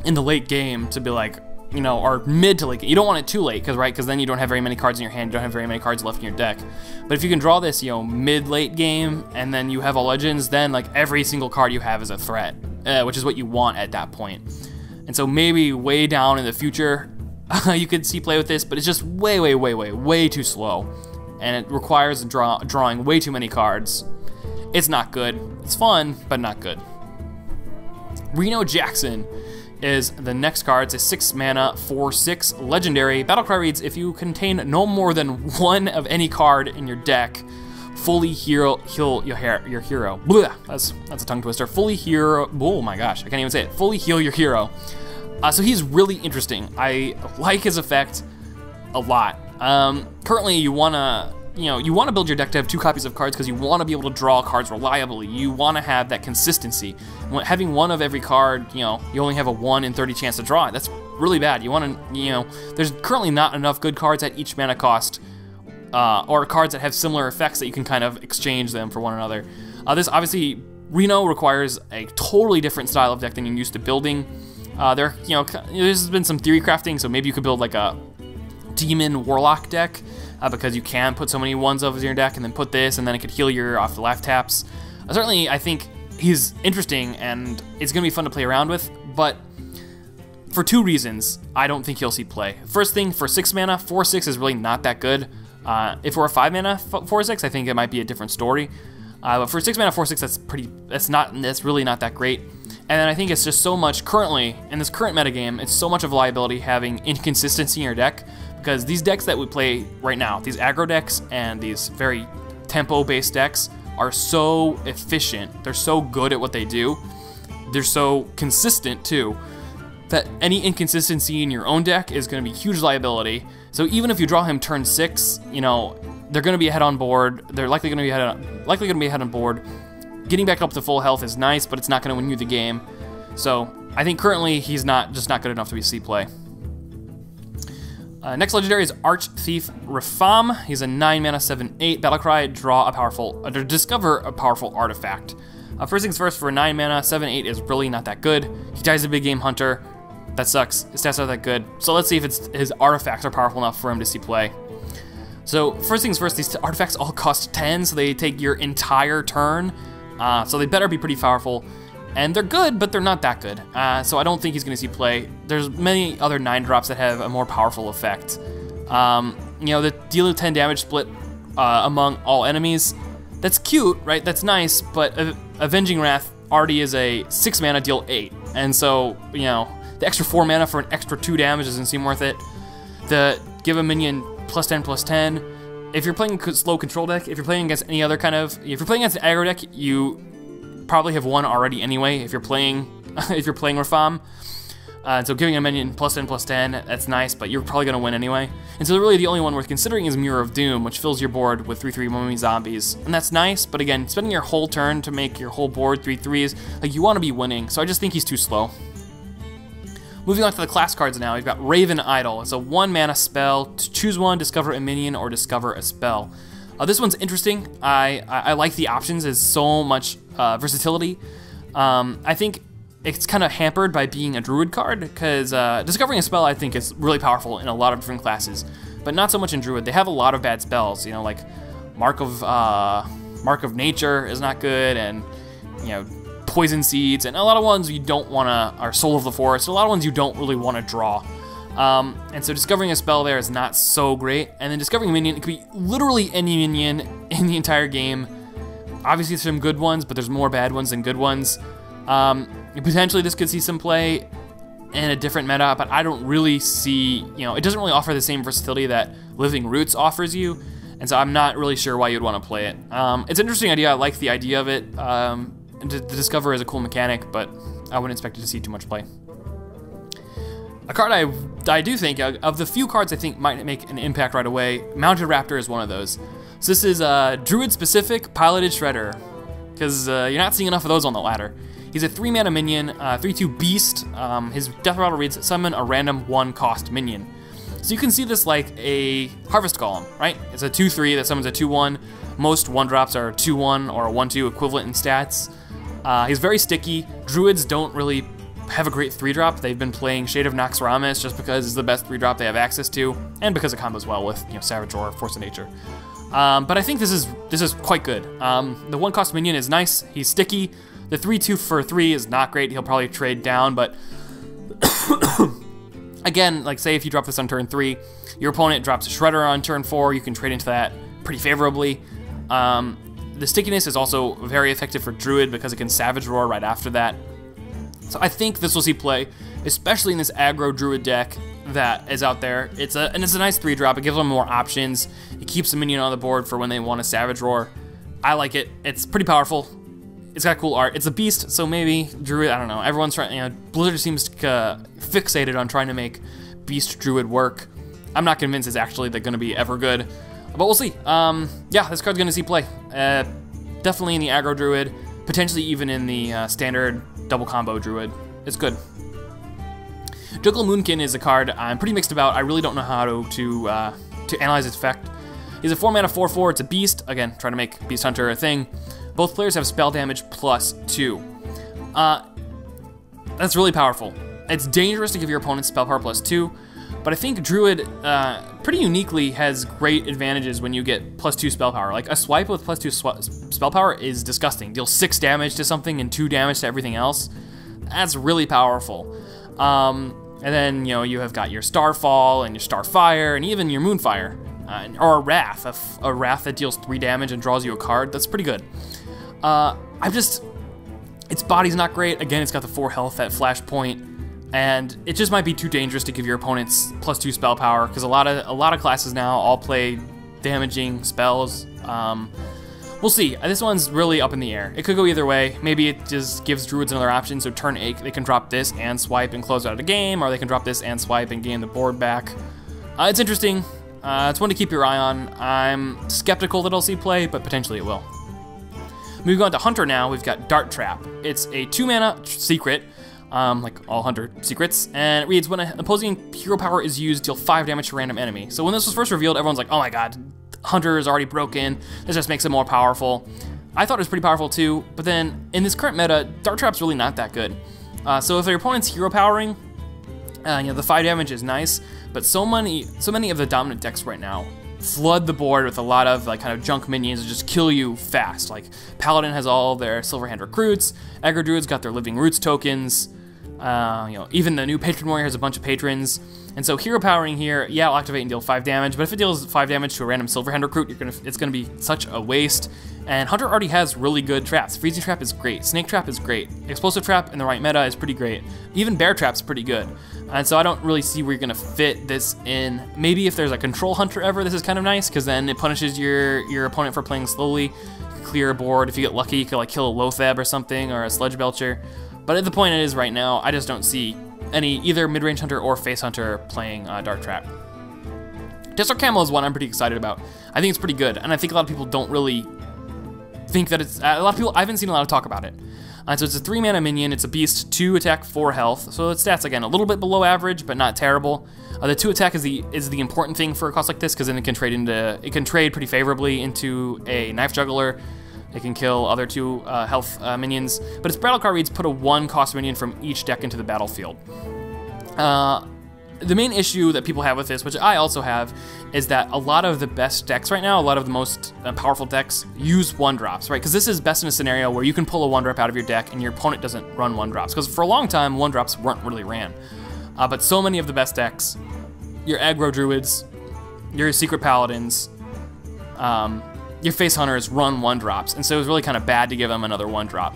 in the late game to be like, or mid to late game. You don't want it too late, because then you don't have very many cards in your hand, you don't have very many cards left in your deck. But if you can draw this, mid-late game, and then you have all legends, then like every single card you have is a threat, which is what you want at that point. And so maybe way down in the future, you could see play with this, but it's just way too slow. And it requires drawing way too many cards. It's not good. It's fun, but not good. Reno Jackson is the next card. It's a 6 mana, 4/6 legendary. Battlecry reads, if you contain no more than one of any card in your deck, fully heal your hero. Blah, that's a tongue twister. Fully hero, oh my gosh, I can't even say it. Fully heal your hero. So he's really interesting. I like his effect a lot. Currently you wanna build your deck to have 2 copies of cards because you want to be able to draw cards reliably. You want to have that consistency. Having one of every card, you only have a 1 in 30 chance to draw it. That's really bad. You want to, there's currently not enough good cards at each mana cost, or cards that have similar effects that you can kind of exchange them for one another. This obviously, Reno requires a totally different style of deck than you're used to building. There's been some theory crafting, so maybe you could build like a Demon Warlock deck, because you can put so many ones over your deck and then put this, and then it could heal your off the left taps. Certainly, I think he's interesting and it's gonna be fun to play around with, but for 2 reasons, I don't think he'll see play. First thing, for 6 mana, 4/6 is really not that good. If we're a 5 mana 4/6, I think it might be a different story. But for 6 mana 4/6, that's really not that great. And then I think it's just so much currently, in this current metagame, it's so much of a liability having inconsistency in your deck, because these decks that we play right now, these aggro decks and these very tempo-based decks are so efficient, they're so good at what they do, they're so consistent too, that any inconsistency in your own deck is going to be a huge liability. So even if you draw him turn 6, they're going to be ahead on board, they're likely going to be ahead on board. Getting back up to full health is nice, but it's not going to win you the game. So I think currently he's just not good enough to be C play. Next legendary is Arch Thief Rafam. He's a 9 mana 7/8 battlecry. Discover a powerful artifact. First things first, for a 9 mana 7/8 is really not that good. He dies a big game hunter. That sucks. His stats aren't that good. So let's see if his artifacts are powerful enough for him to see play. So first things first, these artifacts all cost 10, so they take your entire turn. So they better be pretty powerful. And they're good, but they're not that good. So I don't think he's going to see play. There's many other 9-drops that have a more powerful effect. The deal 10 damage split among all enemies. That's cute, right? That's nice, but Avenging Wrath already is a 6 mana deal 8. And so, the extra 4 mana for an extra 2 damage doesn't seem worth it. Give a minion +10/+10. If you're playing a slow control deck, if you're playing against any other if you're playing against an aggro deck, you probably have won already anyway if you're playing Rafam. So giving a minion +10/+10, that's nice, but you're probably gonna win anyway. And so really the only one worth considering is Mirror of Doom, which fills your board with 3/3 mummy zombies. And that's nice, but again, spending your whole turn to make your whole board 3/3s, like, you wanna be winning, so I just think he's too slow. Moving on to the class cards now, we've got Raven Idol. It's a 1 mana spell. To choose one, discover a minion, or discover a spell. This one's interesting. I like the options. There's so much versatility. I think it's kind of hampered by being a druid card, because discovering a spell, I think, is really powerful in a lot of different classes. but not so much in Druid. They have a lot of bad spells, you know, like Mark of Nature is not good, and, you know, Poison Seeds, and a lot of ones you don't want to, or Soul of the Forest, a lot of ones you don't really want to draw. And so discovering a spell there is not so great, and then discovering a minion, it could be literally any minion in the entire game. Obviously there's some good ones, but there's more bad ones than good ones. Potentially this could see some play in a different meta, but I don't really see, you know, it doesn't really offer the same versatility that Living Roots offers you, and so I'm not really sure why you'd want to play it. It's an interesting idea, I like the idea of it. To discover is a cool mechanic, but I wouldn't expect it to see too much play. A card I do think, of the few cards I think might make an impact right away, Mounted Raptor is one of those. So this is a Druid-specific Piloted Shredder, because you're not seeing enough of those on the ladder. He's a 3-mana minion, 3/2 beast. His death rattle reads, summon a random 1-cost minion. So you can see this like a Harvest Golem, right? It's a 2/3 that summons a 2/1. Most 1-drops are 2/1 or a 1/2 equivalent in stats. He's very sticky. Druids don't really have a great 3-drop. They've been playing Shade of Naxxramas just because it's the best 3-drop they have access to, and because it combos well with, you know, Savage Roar, Force of Nature. But I think this is quite good. The 1-cost minion is nice. He's sticky. The 3/2 for 3 is not great. He'll probably trade down, but again, like say if you drop this on turn 3, your opponent drops a Shredder on turn 4, you can trade into that pretty favorably. The stickiness is also very effective for Druid because it can Savage Roar right after that. So I think this will see play, especially in this aggro Druid deck that is out there. It's a nice 3-drop. It gives them more options. It keeps a minion on the board for when they want a Savage Roar. I like it. It's pretty powerful. It's got cool art. It's a beast, so maybe Druid, I don't know. Everyone's trying, you know, Blizzard seems fixated on trying to make Beast Druid work. I'm not convinced it's actually going to be ever good, but we'll see. Yeah, this card's going to see play. Definitely in the aggro Druid, potentially even in the standard double combo Druid. It's good. Juggle Moonkin is a card I'm pretty mixed about. I really don't know how to analyze its effect. He's a 4-mana 4/4. It's a beast. Again, trying to make Beast Hunter a thing. Both players have spell damage +2. That's really powerful. It's dangerous to give your opponent spell power +2, but I think Druid pretty uniquely has great advantages when you get +2 spell power. Like a swipe with +2 spell power is disgusting. Deals 6 damage to something and 2 damage to everything else. That's really powerful. And then, you know, you have got your Starfall and your Starfire and even your Moonfire. Or a Wrath, a Wrath that deals 3 damage and draws you a card. That's pretty good. Its body's not great. Again, it's got the 4 health at Flashpoint, and it just might be too dangerous to give your opponents +2 spell power, because a lot of classes now all play damaging spells. We'll see. This one's really up in the air. It could go either way. Maybe it just gives Druids another option, so turn 8, they can drop this and swipe and close out a game, or they can drop this and swipe and gain the board back. It's interesting. It's one to keep your eye on. I'm skeptical that it'll see play, but potentially it will. Moving on to Hunter now, we've got Dart Trap. It's a 2-mana secret, like all Hunter secrets, and it reads, when an opposing hero power is used, deal 5 damage to a random enemy. So when this was first revealed, everyone's like, oh my god, Hunter is already broken, this just makes it more powerful. I thought it was pretty powerful too, but then in this current meta, Dart Trap's really not that good. So if your opponent's hero powering, you know, the 5 damage is nice, but so many of the dominant decks right now flood the board with a lot of like kind of junk minions that just kill you fast. Like Paladin has all their Silverhand recruits, Aggro Druid's got their Living Roots tokens, you know, even the new Patron Warrior has a bunch of patrons. And so hero powering here, yeah, I'll activate and deal 5 damage, but if it deals 5 damage to a random Silverhand recruit, it's gonna be such a waste. And Hunter already has really good traps. Freezing Trap is great, Snake Trap is great, Explosive Trap in the right meta is pretty great, even Bear Trap's pretty good. And so I don't really see where you're gonna fit this in. Maybe if there's a Control Hunter ever, this is kind of nice, because then it punishes your opponent for playing slowly. You can clear a board. If you get lucky, you could like kill a Loatheb or something, or a Sludge Belcher. But at the point it is right now, I just don't see any either mid-range Hunter or face Hunter playing Dart Trap. Desert Camel is one I'm pretty excited about. I think it's pretty good, and I think a lot of people don't really think that it's, a lot of people, I haven't seen a lot of talk about it. So it's a 3-mana minion, it's a beast, 2 attack, 4 health. So its stats, again, a little bit below average, but not terrible. The 2 attack is the important thing for a cost like this, because then it can trade pretty favorably into a Knife Juggler. It can kill other 2 health minions. But its battle card reads, put a 1-cost minion from each deck into the battlefield. the main issue that people have with this, which I also have, is that a lot of the best decks right now, a lot of the most powerful decks use 1-drops, right? Because this is best in a scenario where you can pull a 1-drop out of your deck and your opponent doesn't run 1-drops. Because for a long time, 1-drops weren't really ran. But so many of the best decks, your aggro druids, your secret paladins, your face hunters run 1-drops. And so it was really kind of bad to give them another 1-drop.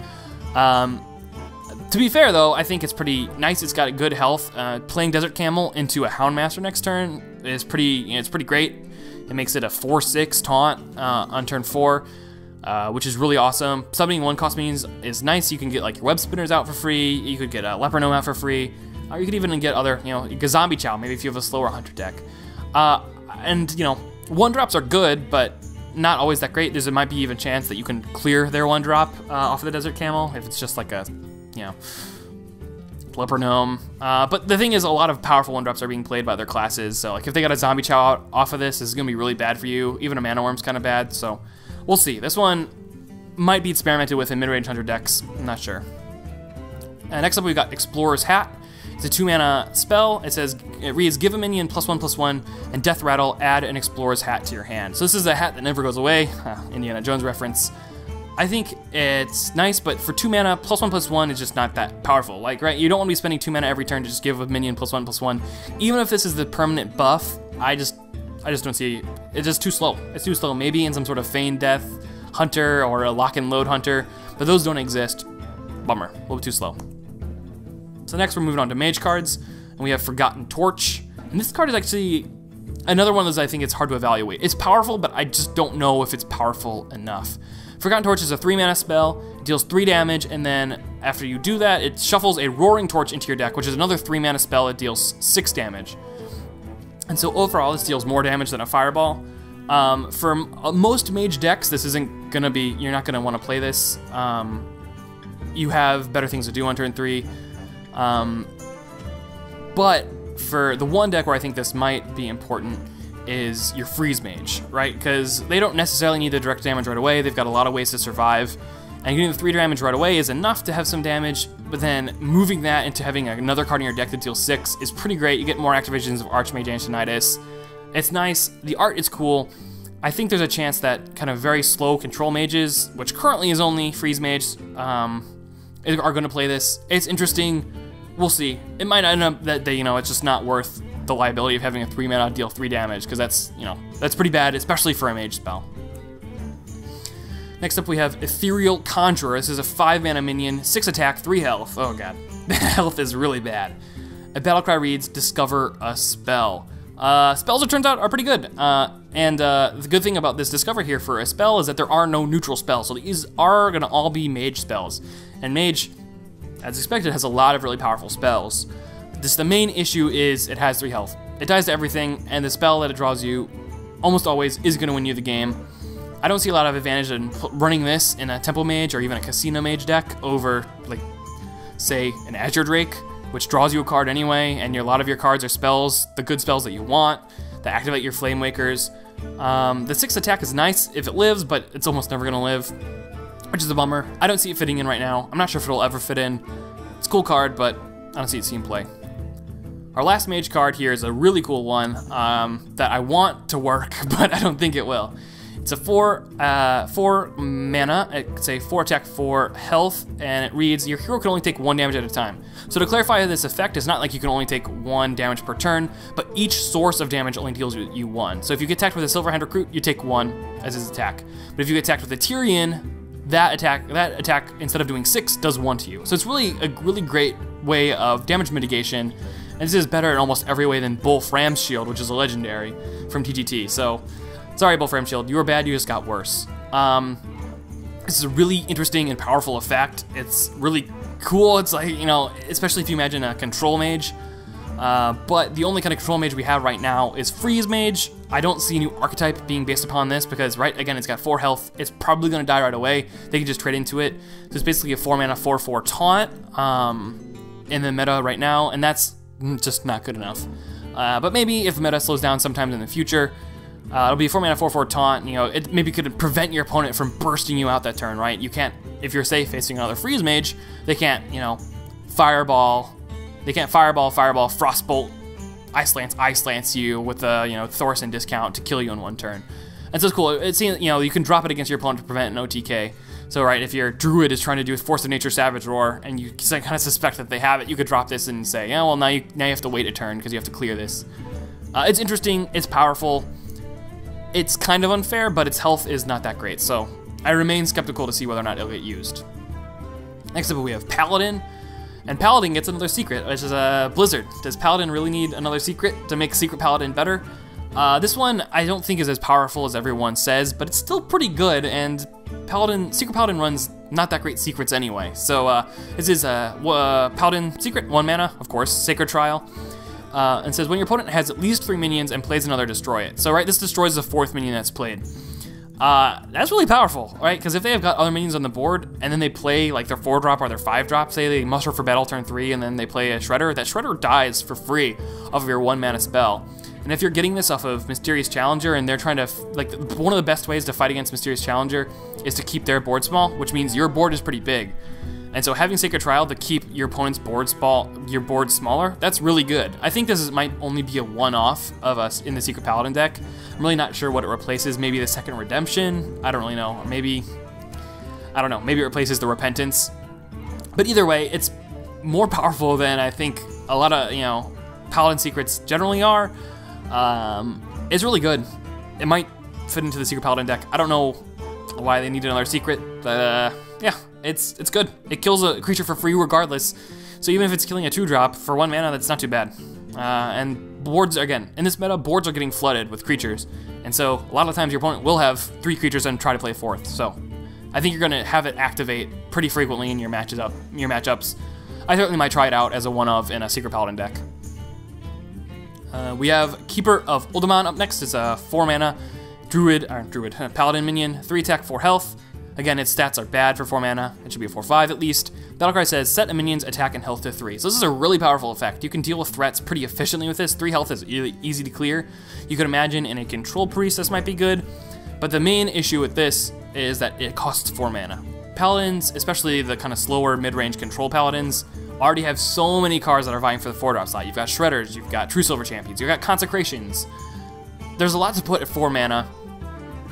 To be fair though, I think it's pretty nice. It's got good health. Playing Desert Camel into a Houndmaster next turn is pretty, it's pretty great. It makes it a 4/6 taunt on turn 4, which is really awesome. Summoning 1-cost minions is nice. You can get like your web spinners out for free. You could get a leper gnome out for free. Or you could even get other, you know, Zombie Chow, maybe if you have a slower hunter deck. And you know, 1-drops are good, but not always that great. There might be even a chance that you can clear their 1-drop off of the Desert Camel if it's just like a, you know, leper gnome. But the thing is, a lot of powerful 1-drops are being played by other classes. So like if they got a Zombie Chow out off of this is gonna be really bad for you. Even a Mana Worm's kind of bad. So we'll see. This one might be experimented with in mid-range hunter decks. I'm not sure. Next up, we've got Explorer's Hat. It's a 2-mana spell. It reads, give a minion +1/+1 and Death Rattle, add an Explorer's Hat to your hand. So this is a hat that never goes away. Indiana Jones reference. I think it's nice, but for 2 mana, +1/+1 is just not that powerful. Like, right, you don't want to be spending 2 mana every turn to just give a minion +1/+1. Even if this is the permanent buff, I just don't see, it's just too slow. It's too slow. Maybe in some sort of Feign Death hunter or a lock and load hunter, but those don't exist. Bummer, a little bit too slow. So next we're moving on to mage cards, and we have Forgotten Torch. And this card is actually another one of those I think it's hard to evaluate. It's powerful, but I just don't know if it's powerful enough. Forgotten Torch is a 3-mana spell, it deals 3 damage, and then after you do that, it shuffles a Roaring Torch into your deck, which is another 3-mana spell, it deals 6 damage. And so overall, this deals more damage than a Fireball. For most mage decks, this isn't gonna be, you're not gonna wanna play this. You have better things to do on turn 3. But for the one deck where I think this might be important is your Freeze Mage, right? Because they don't necessarily need the direct damage right away. They've got a lot of ways to survive. And getting the 3 damage right away is enough to have some damage, but then moving that into having another card in your deck that deals 6 is pretty great. You get more activations of Archmage Antonidas. It's nice. The art is cool. I think there's a chance that kind of very slow control mages, which currently is only Freeze Mage, are going to play this. It's interesting. We'll see. It might end up that you know, it's just not worth the liability of having a 3-mana deal 3 damage, because that's, you know, that's pretty bad, especially for a mage spell. Next up we have Ethereal Conjurer. This is a 5-mana minion, 6 attack, 3 health. Oh god, the health is really bad. A battlecry reads, discover a spell. Spells, it turns out, are pretty good. The good thing about this discover here for a spell is that there are no neutral spells, so these are gonna all be mage spells. And mage, as expected, has a lot of really powerful spells. The main issue is it has 3 health. It dies to everything, and the spell that it draws you almost always is going to win you the game. I don't see a lot of advantage in running this in a Tempo Mage or even a Casino Mage deck over, like, say, an Azure Drake, which draws you a card anyway, and a lot of your cards are spells, the good spells that you want, that activate your Flame Wakers. The 6 attack is nice if it lives, but it's almost never going to live, which is a bummer. I don't see it fitting in right now. I'm not sure if it'll ever fit in. It's a cool card, but I don't see it seeing play. Our last mage card here is a really cool one that I want to work, but I don't think it will. It's a 4 mana, it's a 4 attack, 4 health, and it reads, your hero can only take 1 damage at a time. So to clarify this effect, it's not like you can only take 1 damage per turn, but each source of damage only deals you 1. So if you get attacked with a Silverhand Recruit, you take 1 as his attack. But if you get attacked with a Tyrion, that attack, instead of doing 6, does 1 to you. So it's really a really great way of damage mitigation. And this is better in almost every way than Bull-Fram's Shield, which is a legendary from TGT. So, sorry Bull-Fram's Shield, you were bad, you just got worse. This is a really interesting and powerful effect. It's really cool. It's like, you know, especially if you imagine a control mage. But the only kind of control mage we have right now is Freeze Mage. I don't see a new archetype being based upon this because, right, again, it's got 4 health. It's probably going to die right away. They can just trade into it. So it's basically a 4 mana 4/4 taunt in the meta right now, and that's just not good enough. But maybe if meta slows down sometimes in the future, it'll be a 4 mana 4/4 taunt. You know, it maybe could prevent your opponent from bursting you out that turn, right? You can't, if you're safe facing another Freeze Mage, they can't, you know, Fireball. They can't Fireball, Frostbolt, Ice Lance you with a, Thorson discount to kill you in 1 turn. And so it's cool. It seems, you can drop it against your opponent to prevent an OTK. So, right, if your Druid is trying to do a Force of Nature Savage Roar, and you kind of suspect that they have it, you could drop this and say, yeah, well, now you have to wait a turn because you have to clear this. It's interesting. It's powerful. It's kind of unfair, but its health is not that great. So, I remain skeptical to see whether or not it'll get used. Next up, we have Paladin. And Paladin gets another secret, which is a Blizzard. Does Paladin really need another secret to make Secret Paladin better? This one I don't think is as powerful as everyone says, but it's still pretty good, and Secret Paladin runs not that great secrets anyway. So this is Paladin Secret, 1 mana, of course, Sacred Trial. And says when your opponent has at least 3 minions and plays another, destroy it. So right, this destroys the 4th minion that's played. That's really powerful, right? Because if they have got other minions on the board, and then they play like their 4-drop or their 5-drop, say they muster for battle turn 3, and then they play a Shredder, that Shredder dies for free off of your 1 mana spell. And if you're getting this off of Mysterious Challenger, and they're trying to, one of the best ways to fight against Mysterious Challenger is to keep their board small, which means your board is pretty big. And so having Sacred Trial to keep your opponent's board smaller, that's really good. I think this might only be a one-off of us in the Secret Paladin deck. I'm really not sure what it replaces. Maybe the Second Redemption? I don't really know. Or maybe, I don't know, maybe it replaces the Repentance. But either way, it's more powerful than I think a lot of, Paladin secrets generally are. It's really good. It might fit into the Secret Paladin deck. I don't know why they need another secret, but yeah, it's good. It kills a creature for free regardless. So even if it's killing a 2-drop for 1 mana, that's not too bad. And boards, again, in this meta, boards are getting flooded with creatures. And so a lot of times your opponent will have 3 creatures and try to play 4th. So I think you're gonna have it activate pretty frequently in your matchups. I certainly might try it out as a one-of in a Secret Paladin deck. We have Keeper of Uldaman up next. It's a 4 mana Paladin minion, 3 attack, 4 health. Again, its stats are bad for 4 mana. It should be a 4/5 at least. Battlecry says set a minion's attack and health to 3. So this is a really powerful effect. You can deal with threats pretty efficiently with this. 3 health is really easy to clear. You could imagine in a Control Priest this might be good, but the main issue with this is that it costs 4 mana. Paladins, especially the kind of slower mid-range Control Paladins, already have so many cards that are vying for the 4-drop slot. You've got Shredders, you've got True Silver Champions, you've got Consecrations. There's a lot to put at 4 mana.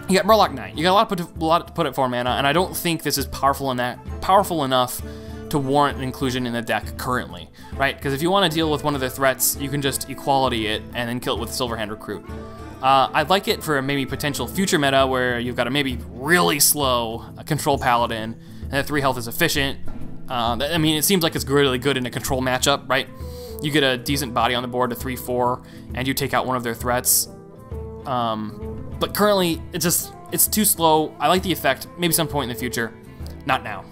You got Murloc Knight. You got a lot to put at 4 mana, and I don't think this is powerful enough to warrant an inclusion in the deck currently, right? Because if you want to deal with one of the threats, you can just equality it and then kill it with Silverhand Recruit. I'd like it for a maybe potential future meta where you've got a maybe really slow Control Paladin, and that 3 health is efficient. I mean, it seems like it's really good in a control matchup, right? You get a decent body on the board to 3/4, and you take out one of their threats. But currently, it's too slow. I like the effect, maybe some point in the future, not now.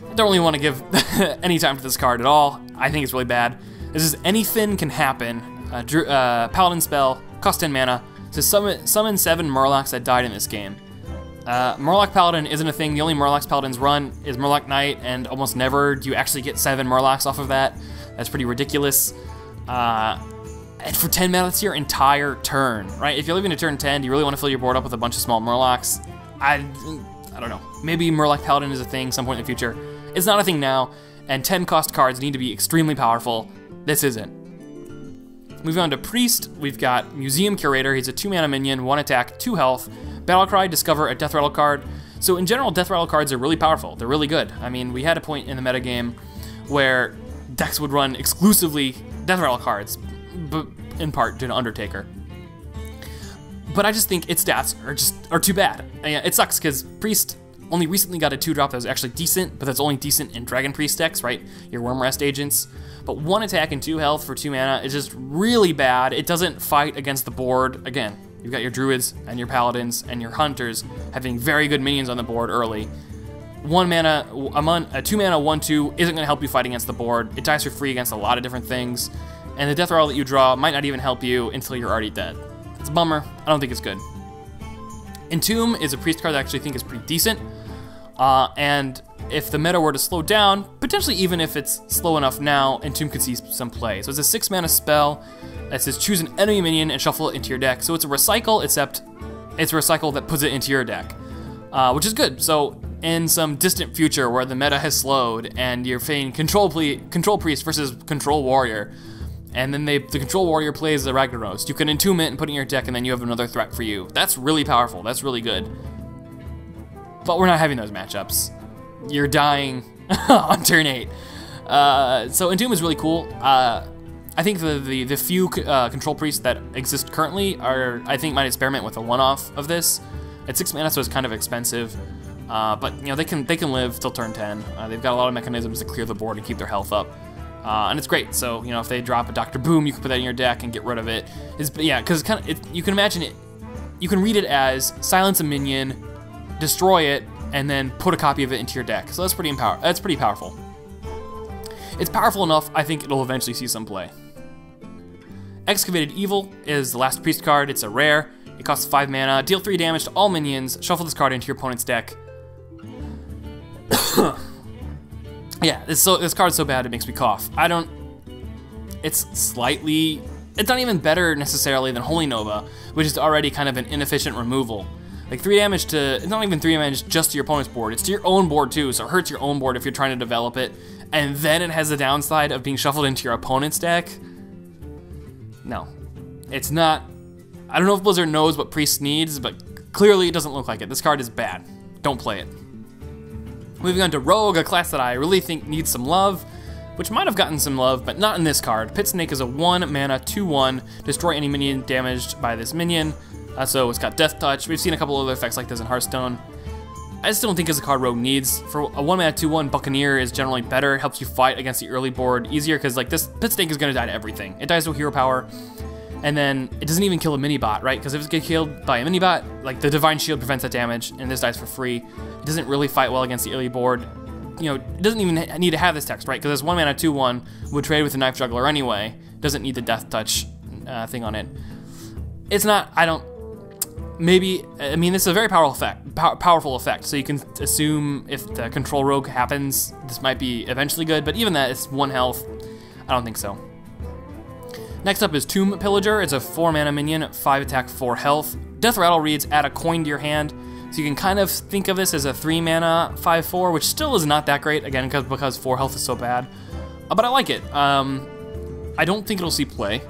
I don't really want to give any time to this card at all. I think it's really bad. This is anything can happen. Paladin spell, cost 10 mana, to summon 7 Murlocs that died in this game. Murloc Paladin isn't a thing. The only Murlocs Paladins run is Murloc Knight, and almost never do you actually get 7 Murlocs off of that. That's pretty ridiculous. And for 10 mana, that's your entire turn, right? If you're leaving a turn 10, do you really want to fill your board up with a bunch of small Murlocs? I don't know. Maybe Murloc Paladin is a thing some point in the future. It's not a thing now, and 10 cost cards need to be extremely powerful. This isn't. Moving on to Priest, we've got Museum Curator. He's a 2 mana minion, 1 attack, 2 health. Battlecry, discover a Death Rattle card. So in general, Death Rattle cards are really powerful. They're really good. I mean, we had a point in the metagame where decks would run exclusively Death Rattle cards, but in part due to Undertaker. But I just think its stats are too bad. It sucks because Priest only recently got a 2-drop that was actually decent, but that's only decent in Dragon Priest decks, right? Your Wormrest agents. But 1 attack and 2 health for 2 mana is just really bad. It doesn't fight against the board. Again, you've got your Druids and your Paladins and your Hunters having very good minions on the board early. 1 mana, a 2 mana 1/2 isn't going to help you fight against the board. It dies for free against a lot of different things. And the Death Rattle that you draw might not even help you until you're already dead. It's a bummer. I don't think it's good. Entomb is a Priest card that I actually think is pretty decent. And if the meta were to slow down, potentially even if it's slow enough now, Entomb could see some play. So it's a 6 mana spell that says choose an enemy minion and shuffle it into your deck. So it's a recycle, except it's a recycle that puts it into your deck, which is good. So in some distant future where the meta has slowed and you're playing Control Priest versus Control Warrior, And then the Control Warrior plays the Ragnaros. You can entomb it and put it in your deck, and then you have another threat for you. That's really powerful. That's really good. But we're not having those matchups. You're dying on turn 8. So Entomb is really cool. I think the few Control Priests that exist currently I think might experiment with a one-off of this. At 6 mana, so it's kind of expensive. But you know, they can live till turn 10. They've got a lot of mechanisms to clear the board and keep their health up. And it's great. So, you know, if they drop a Dr. Boom, you can put that in your deck and get rid of it. Yeah, because you can imagine it. You can read it as silence a minion, destroy it, and then put a copy of it into your deck. So that's pretty powerful. It's powerful enough, I think it'll eventually see some play. Excavated Evil is the last priest card. It's a rare. It costs 5 mana. Deal 3 damage to all minions. Shuffle this card into your opponent's deck. Yeah, this card's so bad it makes me cough. It's not even better necessarily than Holy Nova, which is already kind of an inefficient removal. Like 3 damage it's not even 3 damage just to your opponent's board, it's to your own board too, so it hurts your own board if you're trying to develop it. And then it has the downside of being shuffled into your opponent's deck. No, it's not. I don't know if Blizzard knows what Priest needs, but clearly it doesn't look like it. This card is bad. Don't play it. Moving on to Rogue, a class that I really think needs some love, which might have gotten some love, but not in this card. Pit Snake is a 1 mana 2/1, destroy any minion damaged by this minion. So it's got Death Touch. We've seen a couple other effects like this in Hearthstone. I just don't think it's a card Rogue needs. For a 1 mana 2/1, Buccaneer is generally better. It helps you fight against the early board easier, because like this Pit Snake is going to die to everything. It dies to hero power, and then it doesn't even kill a mini bot, right? Because if it gets killed by a mini bot, like the Divine Shield prevents that damage, and this dies for free. It doesn't really fight well against the early board. You know, it doesn't even need to have this text, right? Because this 1 mana 2/1 would trade with the Knife Juggler anyway. Doesn't need the Death Touch thing on it. It's not. Maybe. I mean, this is a very powerful effect. So you can assume if the Control Rogue happens, this might be eventually good. But even that, it's 1 health. I don't think so. Next up is Tomb Pillager. It's a 4 mana minion, 5 attack, 4 health. Death Rattle reads, add a coin to your hand. So you can kind of think of this as a 3 mana 5/4, which still is not that great, again, because 4 health is so bad. But I like it. I don't think it'll see play,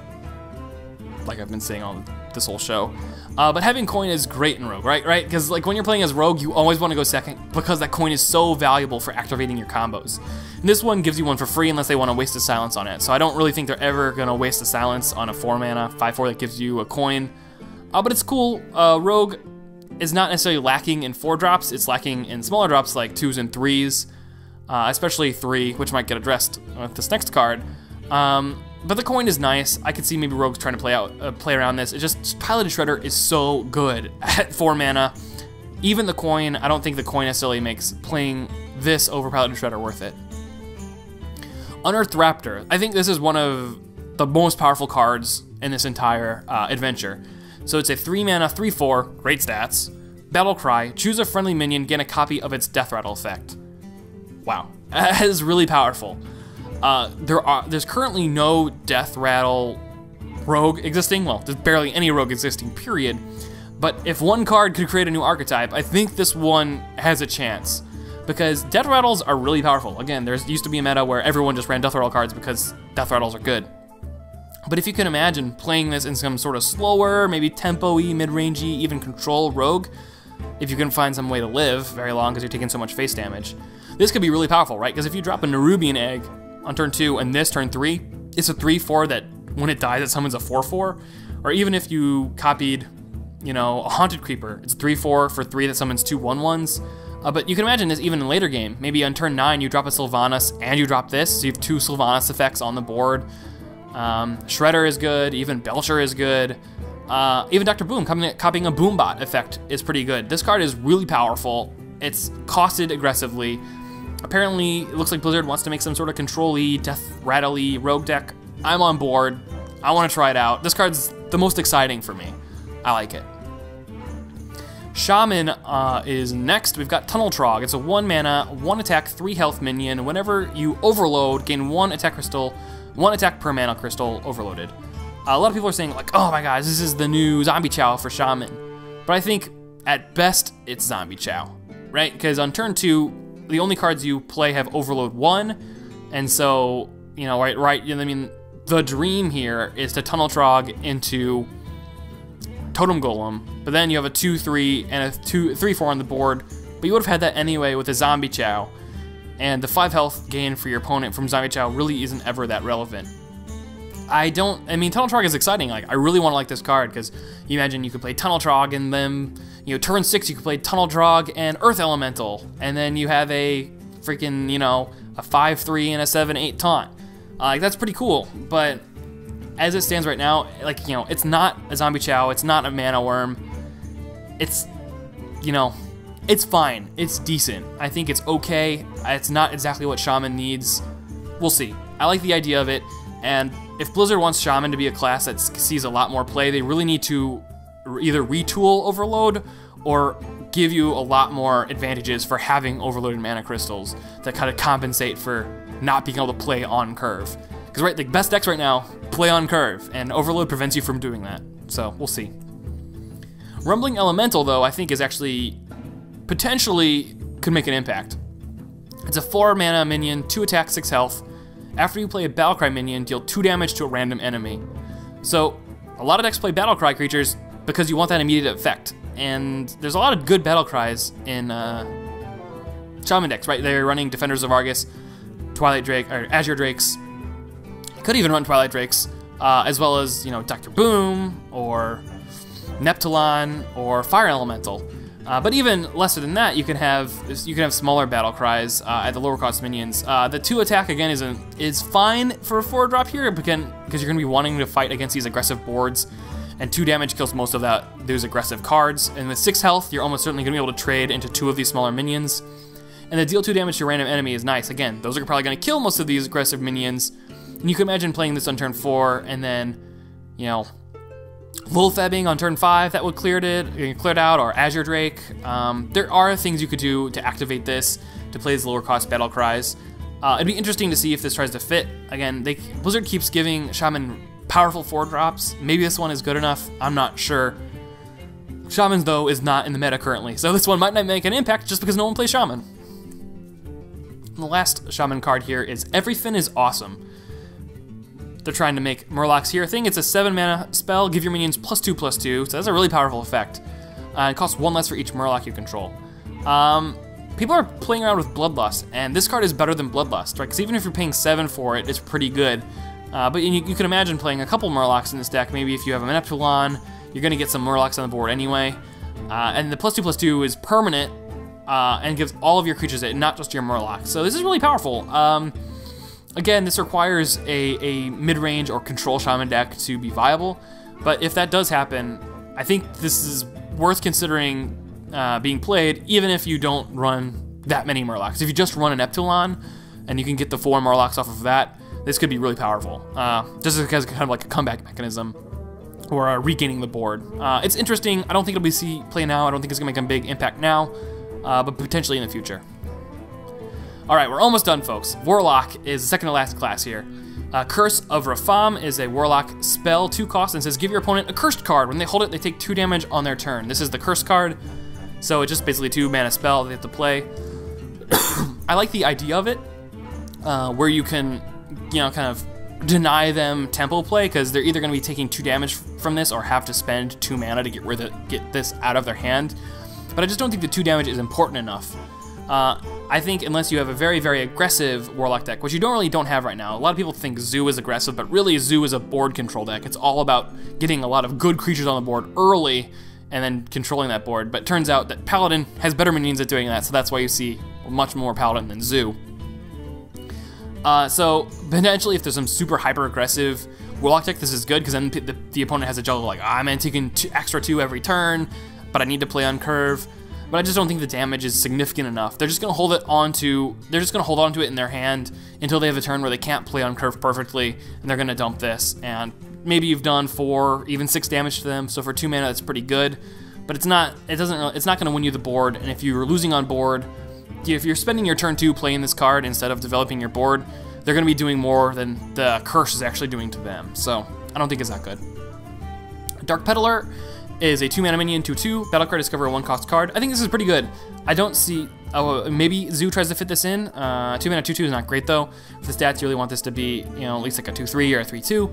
like I've been saying on this whole show. But having coin is great in Rogue, right? Because like when you're playing as Rogue, you always want to go second because that coin is so valuable for activating your combos. And this one gives you one for free unless they want to waste a silence on it. So I don't really think they're ever going to waste a silence on a 4 mana 5/4 that gives you a coin. But it's cool. Rogue is not necessarily lacking in 4 drops. It's lacking in smaller drops like 2s and 3s, especially 3, which might get addressed with this next card. But the coin is nice. I could see maybe Rogue's trying to play around this. It's just Piloted Shredder is so good at 4 mana. Even the coin, I don't think the coin necessarily makes playing this over Piloted Shredder worth it. Unearthed Raptor. I think this is one of the most powerful cards in this entire adventure. So it's a 3 mana 3/4, great stats. Battle Cry. Choose a friendly minion, gain a copy of its Death Rattle effect. Wow, that is really powerful. There's currently no Death Rattle Rogue existing. Well, there's barely any Rogue existing, period. But if one card could create a new archetype, I think this one has a chance. Because Death Rattles are really powerful. Again, there used to be a meta where everyone just ran Death Rattle cards because Death Rattles are good. But if you can imagine playing this in some sort of slower, maybe tempo-y, mid-rangey, even control Rogue, if you can find some way to live very long because you're taking so much face damage, this could be really powerful, right? Because if you drop a Nerubian Egg on turn 2 and this turn 3, it's a 3/4 that when it dies it summons a 4/4. Or even if you copied, you know, a Haunted Creeper, it's 3/4 for 3 that summons 2 1/1s. But you can imagine this even in later game. Maybe on turn 9 you drop a Sylvanas and you drop this, so you have 2 Sylvanas effects on the board. Shredder is good, even Belcher is good. Even Dr. Boom, copying a Boombot effect is pretty good. This card is really powerful. It's costed aggressively. Apparently, it looks like Blizzard wants to make some sort of control-y, Death Rattle-y Rogue deck. I'm on board. I want to try it out. This card's the most exciting for me. I like it. Shaman is next. We've got Tunnel Trog. It's a 1 mana, 1 attack, 3 health minion. Whenever you overload, gain 1 attack crystal, 1 attack per mana crystal overloaded. A lot of people are saying like, oh my gosh, this is the new Zombie Chow for Shaman. But I think at best it's Zombie Chow, right? Because on turn 2, the only cards you play have overload 1, and so, you know, right, I mean, the dream here is to Tunnel Trog into Totem Golem, but then you have a 2-3 and a 3-4 on the board, but you would have had that anyway with a Zombie Chow, and the 5 health gain for your opponent from Zombie Chow really isn't ever that relevant. I mean, Tunnel Trog is exciting. Like, I really want to like this card, because you imagine you could play Tunnel Trog, and then, you know, turn 6 you could play Tunnel Trog and Earth Elemental, and then you have a freaking, you know, a 5-3 and a 7-8 taunt. Like, that's pretty cool, but as it stands right now, like, you know, it's not a Zombie Chow, it's not a Mana Worm. It's, you know, it's fine. It's decent. I think it's okay. It's not exactly what Shaman needs. We'll see. I like the idea of it, and if Blizzard wants Shaman to be a class that sees a lot more play, they really need to either retool Overload or give you a lot more advantages for having overloaded mana crystals that kind of compensate for not being able to play on curve. Because right, the best decks right now play on curve, and Overload prevents you from doing that. So we'll see. Rumbling Elemental, though, I think is actually potentially could make an impact. It's a 4 mana minion, 2 attack, 6 health. After you play a Battlecry minion, deal 2 damage to a random enemy. So a lot of decks play Battlecry creatures because you want that immediate effect. And there's a lot of good Battlecries in Shaman decks, right? They're running Defenders of Argus, Twilight Drake, or Azure Drakes. Could even run Twilight Drakes, as well as, you know, Dr. Boom, or Neptulon, or Fire Elemental. But even lesser than that, you can have smaller battle cries at the lower cost minions. The 2 attack again is fine for a 4-drop here, because you're going to be wanting to fight against these aggressive boards, and 2 damage kills most of those aggressive cards. And with 6 health, you're almost certainly going to be able to trade into 2 of these smaller minions. And the deal 2 damage to a random enemy is nice. Again, those are probably going to kill most of these aggressive minions. And you can imagine playing this on turn 4, and then, you know, Lulfabbing on turn 5, that would clear it out, or Azure Drake. There are things you could do to activate this, to play these lower cost battle cries. It'd be interesting to see if this tries to fit. Again, Blizzard keeps giving Shaman powerful 4-drops. Maybe this one is good enough, I'm not sure. Shaman, though, is not in the meta currently, so this one might not make an impact just because no one plays Shaman. And the last Shaman card here is Everything is Awesome. They're trying to make Murlocs here. I think it's a 7 mana spell, give your minions +2/+2, so that's a really powerful effect. It costs 1 less for each Murloc you control. People are playing around with Bloodlust, and this card is better than Bloodlust, right? Because even if you're paying 7 for it, it's pretty good. But you can imagine playing a couple Murlocs in this deck. Maybe if you have a Neptulon, you're going to get some Murlocs on the board anyway. And the +2/+2 is permanent, and gives all of your creatures it, not just your Murloc. So this is really powerful. Again, this requires a mid-range or control Shaman deck to be viable, but if that does happen, I think this is worth considering being played, even if you don't run that many Murlocs. If you just run an Neptulon, and you can get the 4 Murlocs off of that, this could be really powerful, just because it's kind of like a comeback mechanism, or regaining the board. It's interesting. I don't think it'll be play now. I don't think it's going to make a big impact now, but potentially in the future. Alright, we're almost done, folks. Warlock is the second to last class here. Curse of Rafam is a Warlock spell, 2 cost, and says give your opponent a cursed card. When they hold it, they take 2 damage on their turn. This is the curse card, so it's just basically a 2 mana spell they have to play. I like the idea of it, where you can, you know, kind of deny them tempo play, because they're either going to be taking 2 damage from this or have to spend 2 mana to get this out of their hand. But I just don't think the 2 damage is important enough. I think unless you have a very, very aggressive Warlock deck, which you don't have right now. A lot of people think Zoo is aggressive, but really Zoo is a board control deck. It's all about getting a lot of good creatures on the board early and then controlling that board. But it turns out that Paladin has better minions at doing that, so that's why you see much more Paladin than Zoo. So potentially if there's some super hyper aggressive Warlock deck, this is good, because then the opponent has a juggle like, I'm taking extra 2 every turn, but I need to play on curve. But I just don't think the damage is significant enough. They're just gonna hold on to it in their hand until they have a turn where they can't play on curve perfectly, and they're gonna dump this. And maybe you've done 4, even 6 damage to them. So for 2 mana, that's pretty good. But it's not gonna win you the board. And if you're losing on board, if you're spending your turn 2 playing this card instead of developing your board, they're gonna be doing more than the curse is actually doing to them. So I don't think it's that good. Dark Peddler is a 2 mana minion, 2/2. Battlecry, discover a 1 cost card. I think this is pretty good. I don't see Maybe Zoo tries to fit this in. 2 mana 2/2 is not great though. For the stats, you really want this to be, you know, at least like a 2/3 or a 3/2.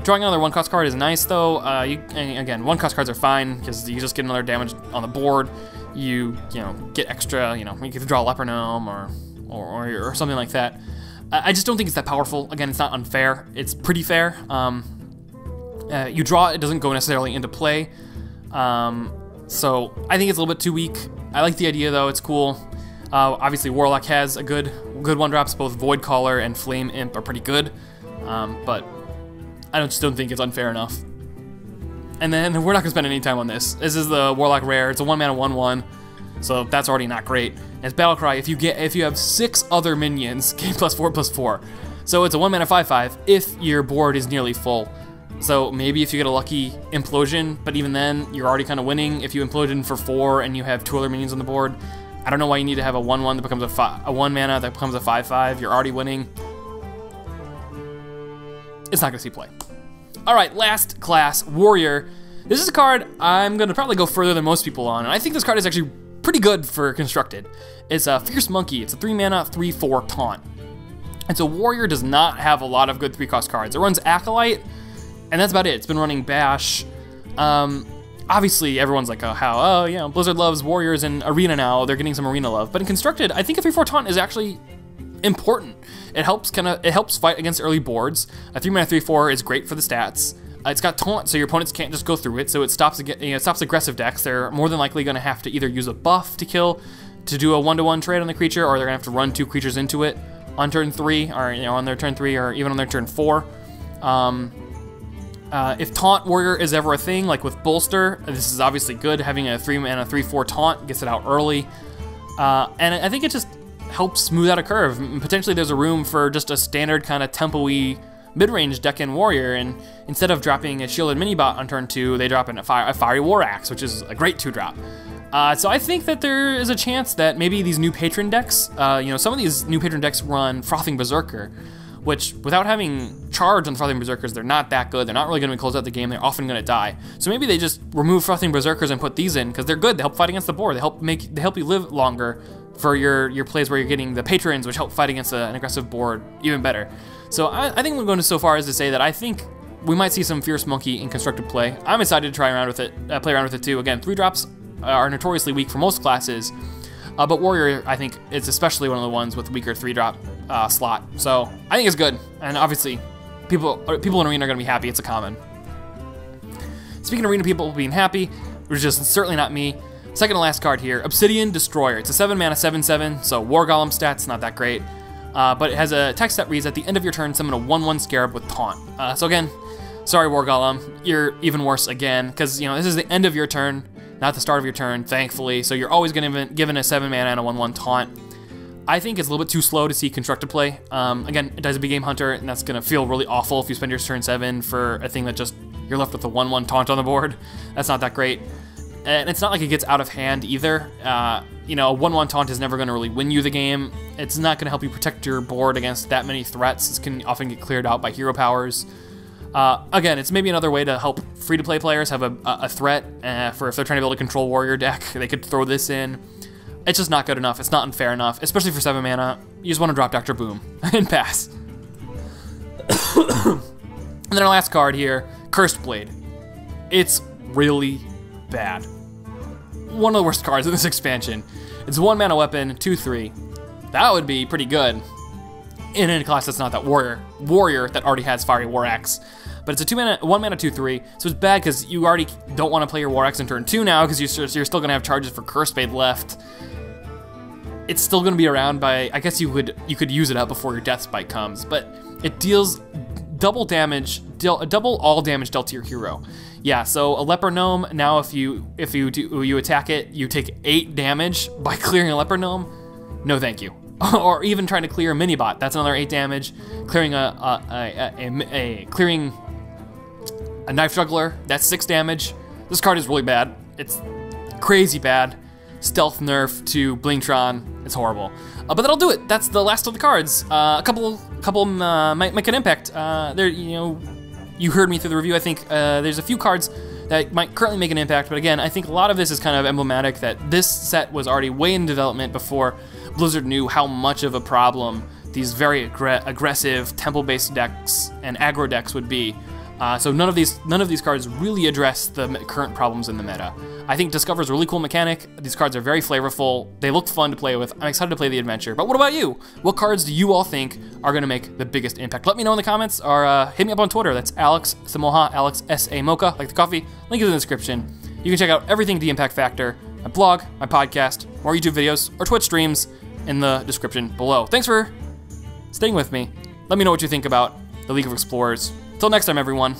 Drawing another 1-cost card is nice though. Again, 1-cost cards are fine because you just get another damage on the board. You know, get extra. You know, you can draw a Leper Gnome or something like that. I just don't think it's that powerful. Again, it's not unfair. It's pretty fair. You draw, it doesn't go necessarily into play. So I think it's a little bit too weak. I like the idea though, it's cool. Obviously Warlock has a good 1-drops, both Void Caller and Flame Imp are pretty good. But I just don't think it's unfair enough. And then we're not gonna spend any time on this. This is the Warlock rare, it's a 1 mana 1/1, so that's already not great. And it's Battlecry if you have 6 other minions, gain +4/+4. So it's a 1 mana 5/5 if your board is nearly full. So maybe if you get a lucky implosion, but even then, you're already kind of winning. If you implode for 4 and you have 2 other minions on the board, I don't know why you need to have a 1/1 that becomes a 1 mana that becomes a 5/5. You're already winning. It's not gonna see play. All right, last class, Warrior. This is a card I'm gonna probably go further than most people on, and I think this card is actually pretty good for Constructed. It's a Fierce Monkey. It's a 3 mana 3/4 taunt. And so Warrior does not have a lot of good 3-cost cards. It runs Acolyte, and that's about it. It's been running Bash. Obviously, everyone's like, oh, you know, Blizzard loves Warriors in Arena now. They're getting some Arena love. But in Constructed, I think a 3/4 taunt is actually important. It helps fight against early boards. A 3 mana 3/4 is great for the stats. It's got taunt, so your opponents can't just go through it. So it stops aggressive decks. They're more than likely going to have to either use a buff to kill, to do a 1/1 trade on the creature, or they're going to have to run 2 creatures into it on turn 3, or on their turn 3, or even on their turn 4. If Taunt Warrior is ever a thing, like with Bolster, this is obviously good. Having a 3 mana 3/4 Taunt gets it out early. And I think it just helps smooth out a curve. Potentially there's a room for just a standard kind of tempo-y mid-range deck in Warrior, and instead of dropping a Shielded Minibot on turn 2, they drop in a Fiery War Axe, which is a great 2-drop. So I think that there is a chance that maybe these new Patron decks, some of these new Patron decks run Frothing Berserker, which without having charge on Frothing Berserkers, they're not that good. They're not really going to close out the game. They're often going to die. So maybe they just remove Frothing Berserkers and put these in because they're good. They help fight against the board. They help you live longer for your plays where you're getting the Patrons, which help fight against an aggressive board even better. So I think we're going so far as to say that I think we might see some Fierce Monkey in constructed play. I'm excited to try around with it, play around with it too. Again, 3-drops are notoriously weak for most classes, but Warrior, I think, is especially one of the ones with weaker 3-drop slot. So I think it's good, and obviously, people in Arena are going to be happy. It's a common. Speaking of Arena people being happy, which is certainly not me. Second to last card here, Obsidian Destroyer. It's a 7 mana 7/7, so War Golem stats not that great, but it has a text that reads: at the end of your turn, summon a 1/1 Scarab with Taunt. So again, sorry War Golem, you're even worse again, because this is the end of your turn, not the start of your turn, thankfully. So you're always going to be given a 7 mana and a 1/1 Taunt. I think it's a little bit too slow to see constructed play. Again, it does a big game hunter, and that's going to feel really awful if you spend your turn 7 for a thing that just you're left with a 1/1 Taunt on the board. That's not that great. And it's not like it gets out of hand either. A 1/1 Taunt is never going to really win you the game. It's not going to help you protect your board against that many threats. It can often get cleared out by hero powers. Again, it's maybe another way to help free-to-play players have a threat for if they're trying to build a control warrior deck. They could throw this in. It's just not good enough. It's not unfair enough, especially for 7 mana. You just want to drop Dr. Boom and pass. And then our last card here, Cursed Blade. It's really bad. One of the worst cards in this expansion. It's a 1 mana weapon, 2/3. That would be pretty good in a class that's not that warrior that already has Fiery War Axe. But it's a 1 mana 2/3, so it's bad because you already don't want to play your War Axe in turn 2 now because you're still going to have charges for Cursed Blade left. It's still going to be around by, I guess you could use it up before your Death Spike comes, but it deals double damage, double all damage dealt to your hero. Yeah, so a Leper Gnome, now if you attack it, you take 8 damage by clearing a Leper Gnome. No thank you. Or even trying to clear a Minibot, that's another 8 damage. Clearing clearing a Knife Juggler, that's 6 damage. This card is really bad. It's crazy bad. Stealth nerf to Blingtron, it's horrible. But that'll do it. That's the last of the cards. A couple might make an impact. You heard me through the review. I think there's a few cards that might currently make an impact, but again, I think a lot of this is kind of emblematic that this set was already way in development before Blizzard knew how much of a problem these very aggressive temple-based decks and aggro decks would be. So none of these cards really address the current problems in the meta. I think Discover's a really cool mechanic. These cards are very flavorful. They look fun to play with. I'm excited to play the adventure. But what about you? What cards do you all think are going to make the biggest impact? Let me know in the comments, or hit me up on Twitter. That's Alex Samoha, Alex S.A. Mocha, like the coffee. Link is in the description. You can check out everything The Impact Factor, my blog, my podcast, more YouTube videos, or Twitch streams in the description below. Thanks for staying with me. Let me know what you think about the League of Explorers. Until next time, everyone.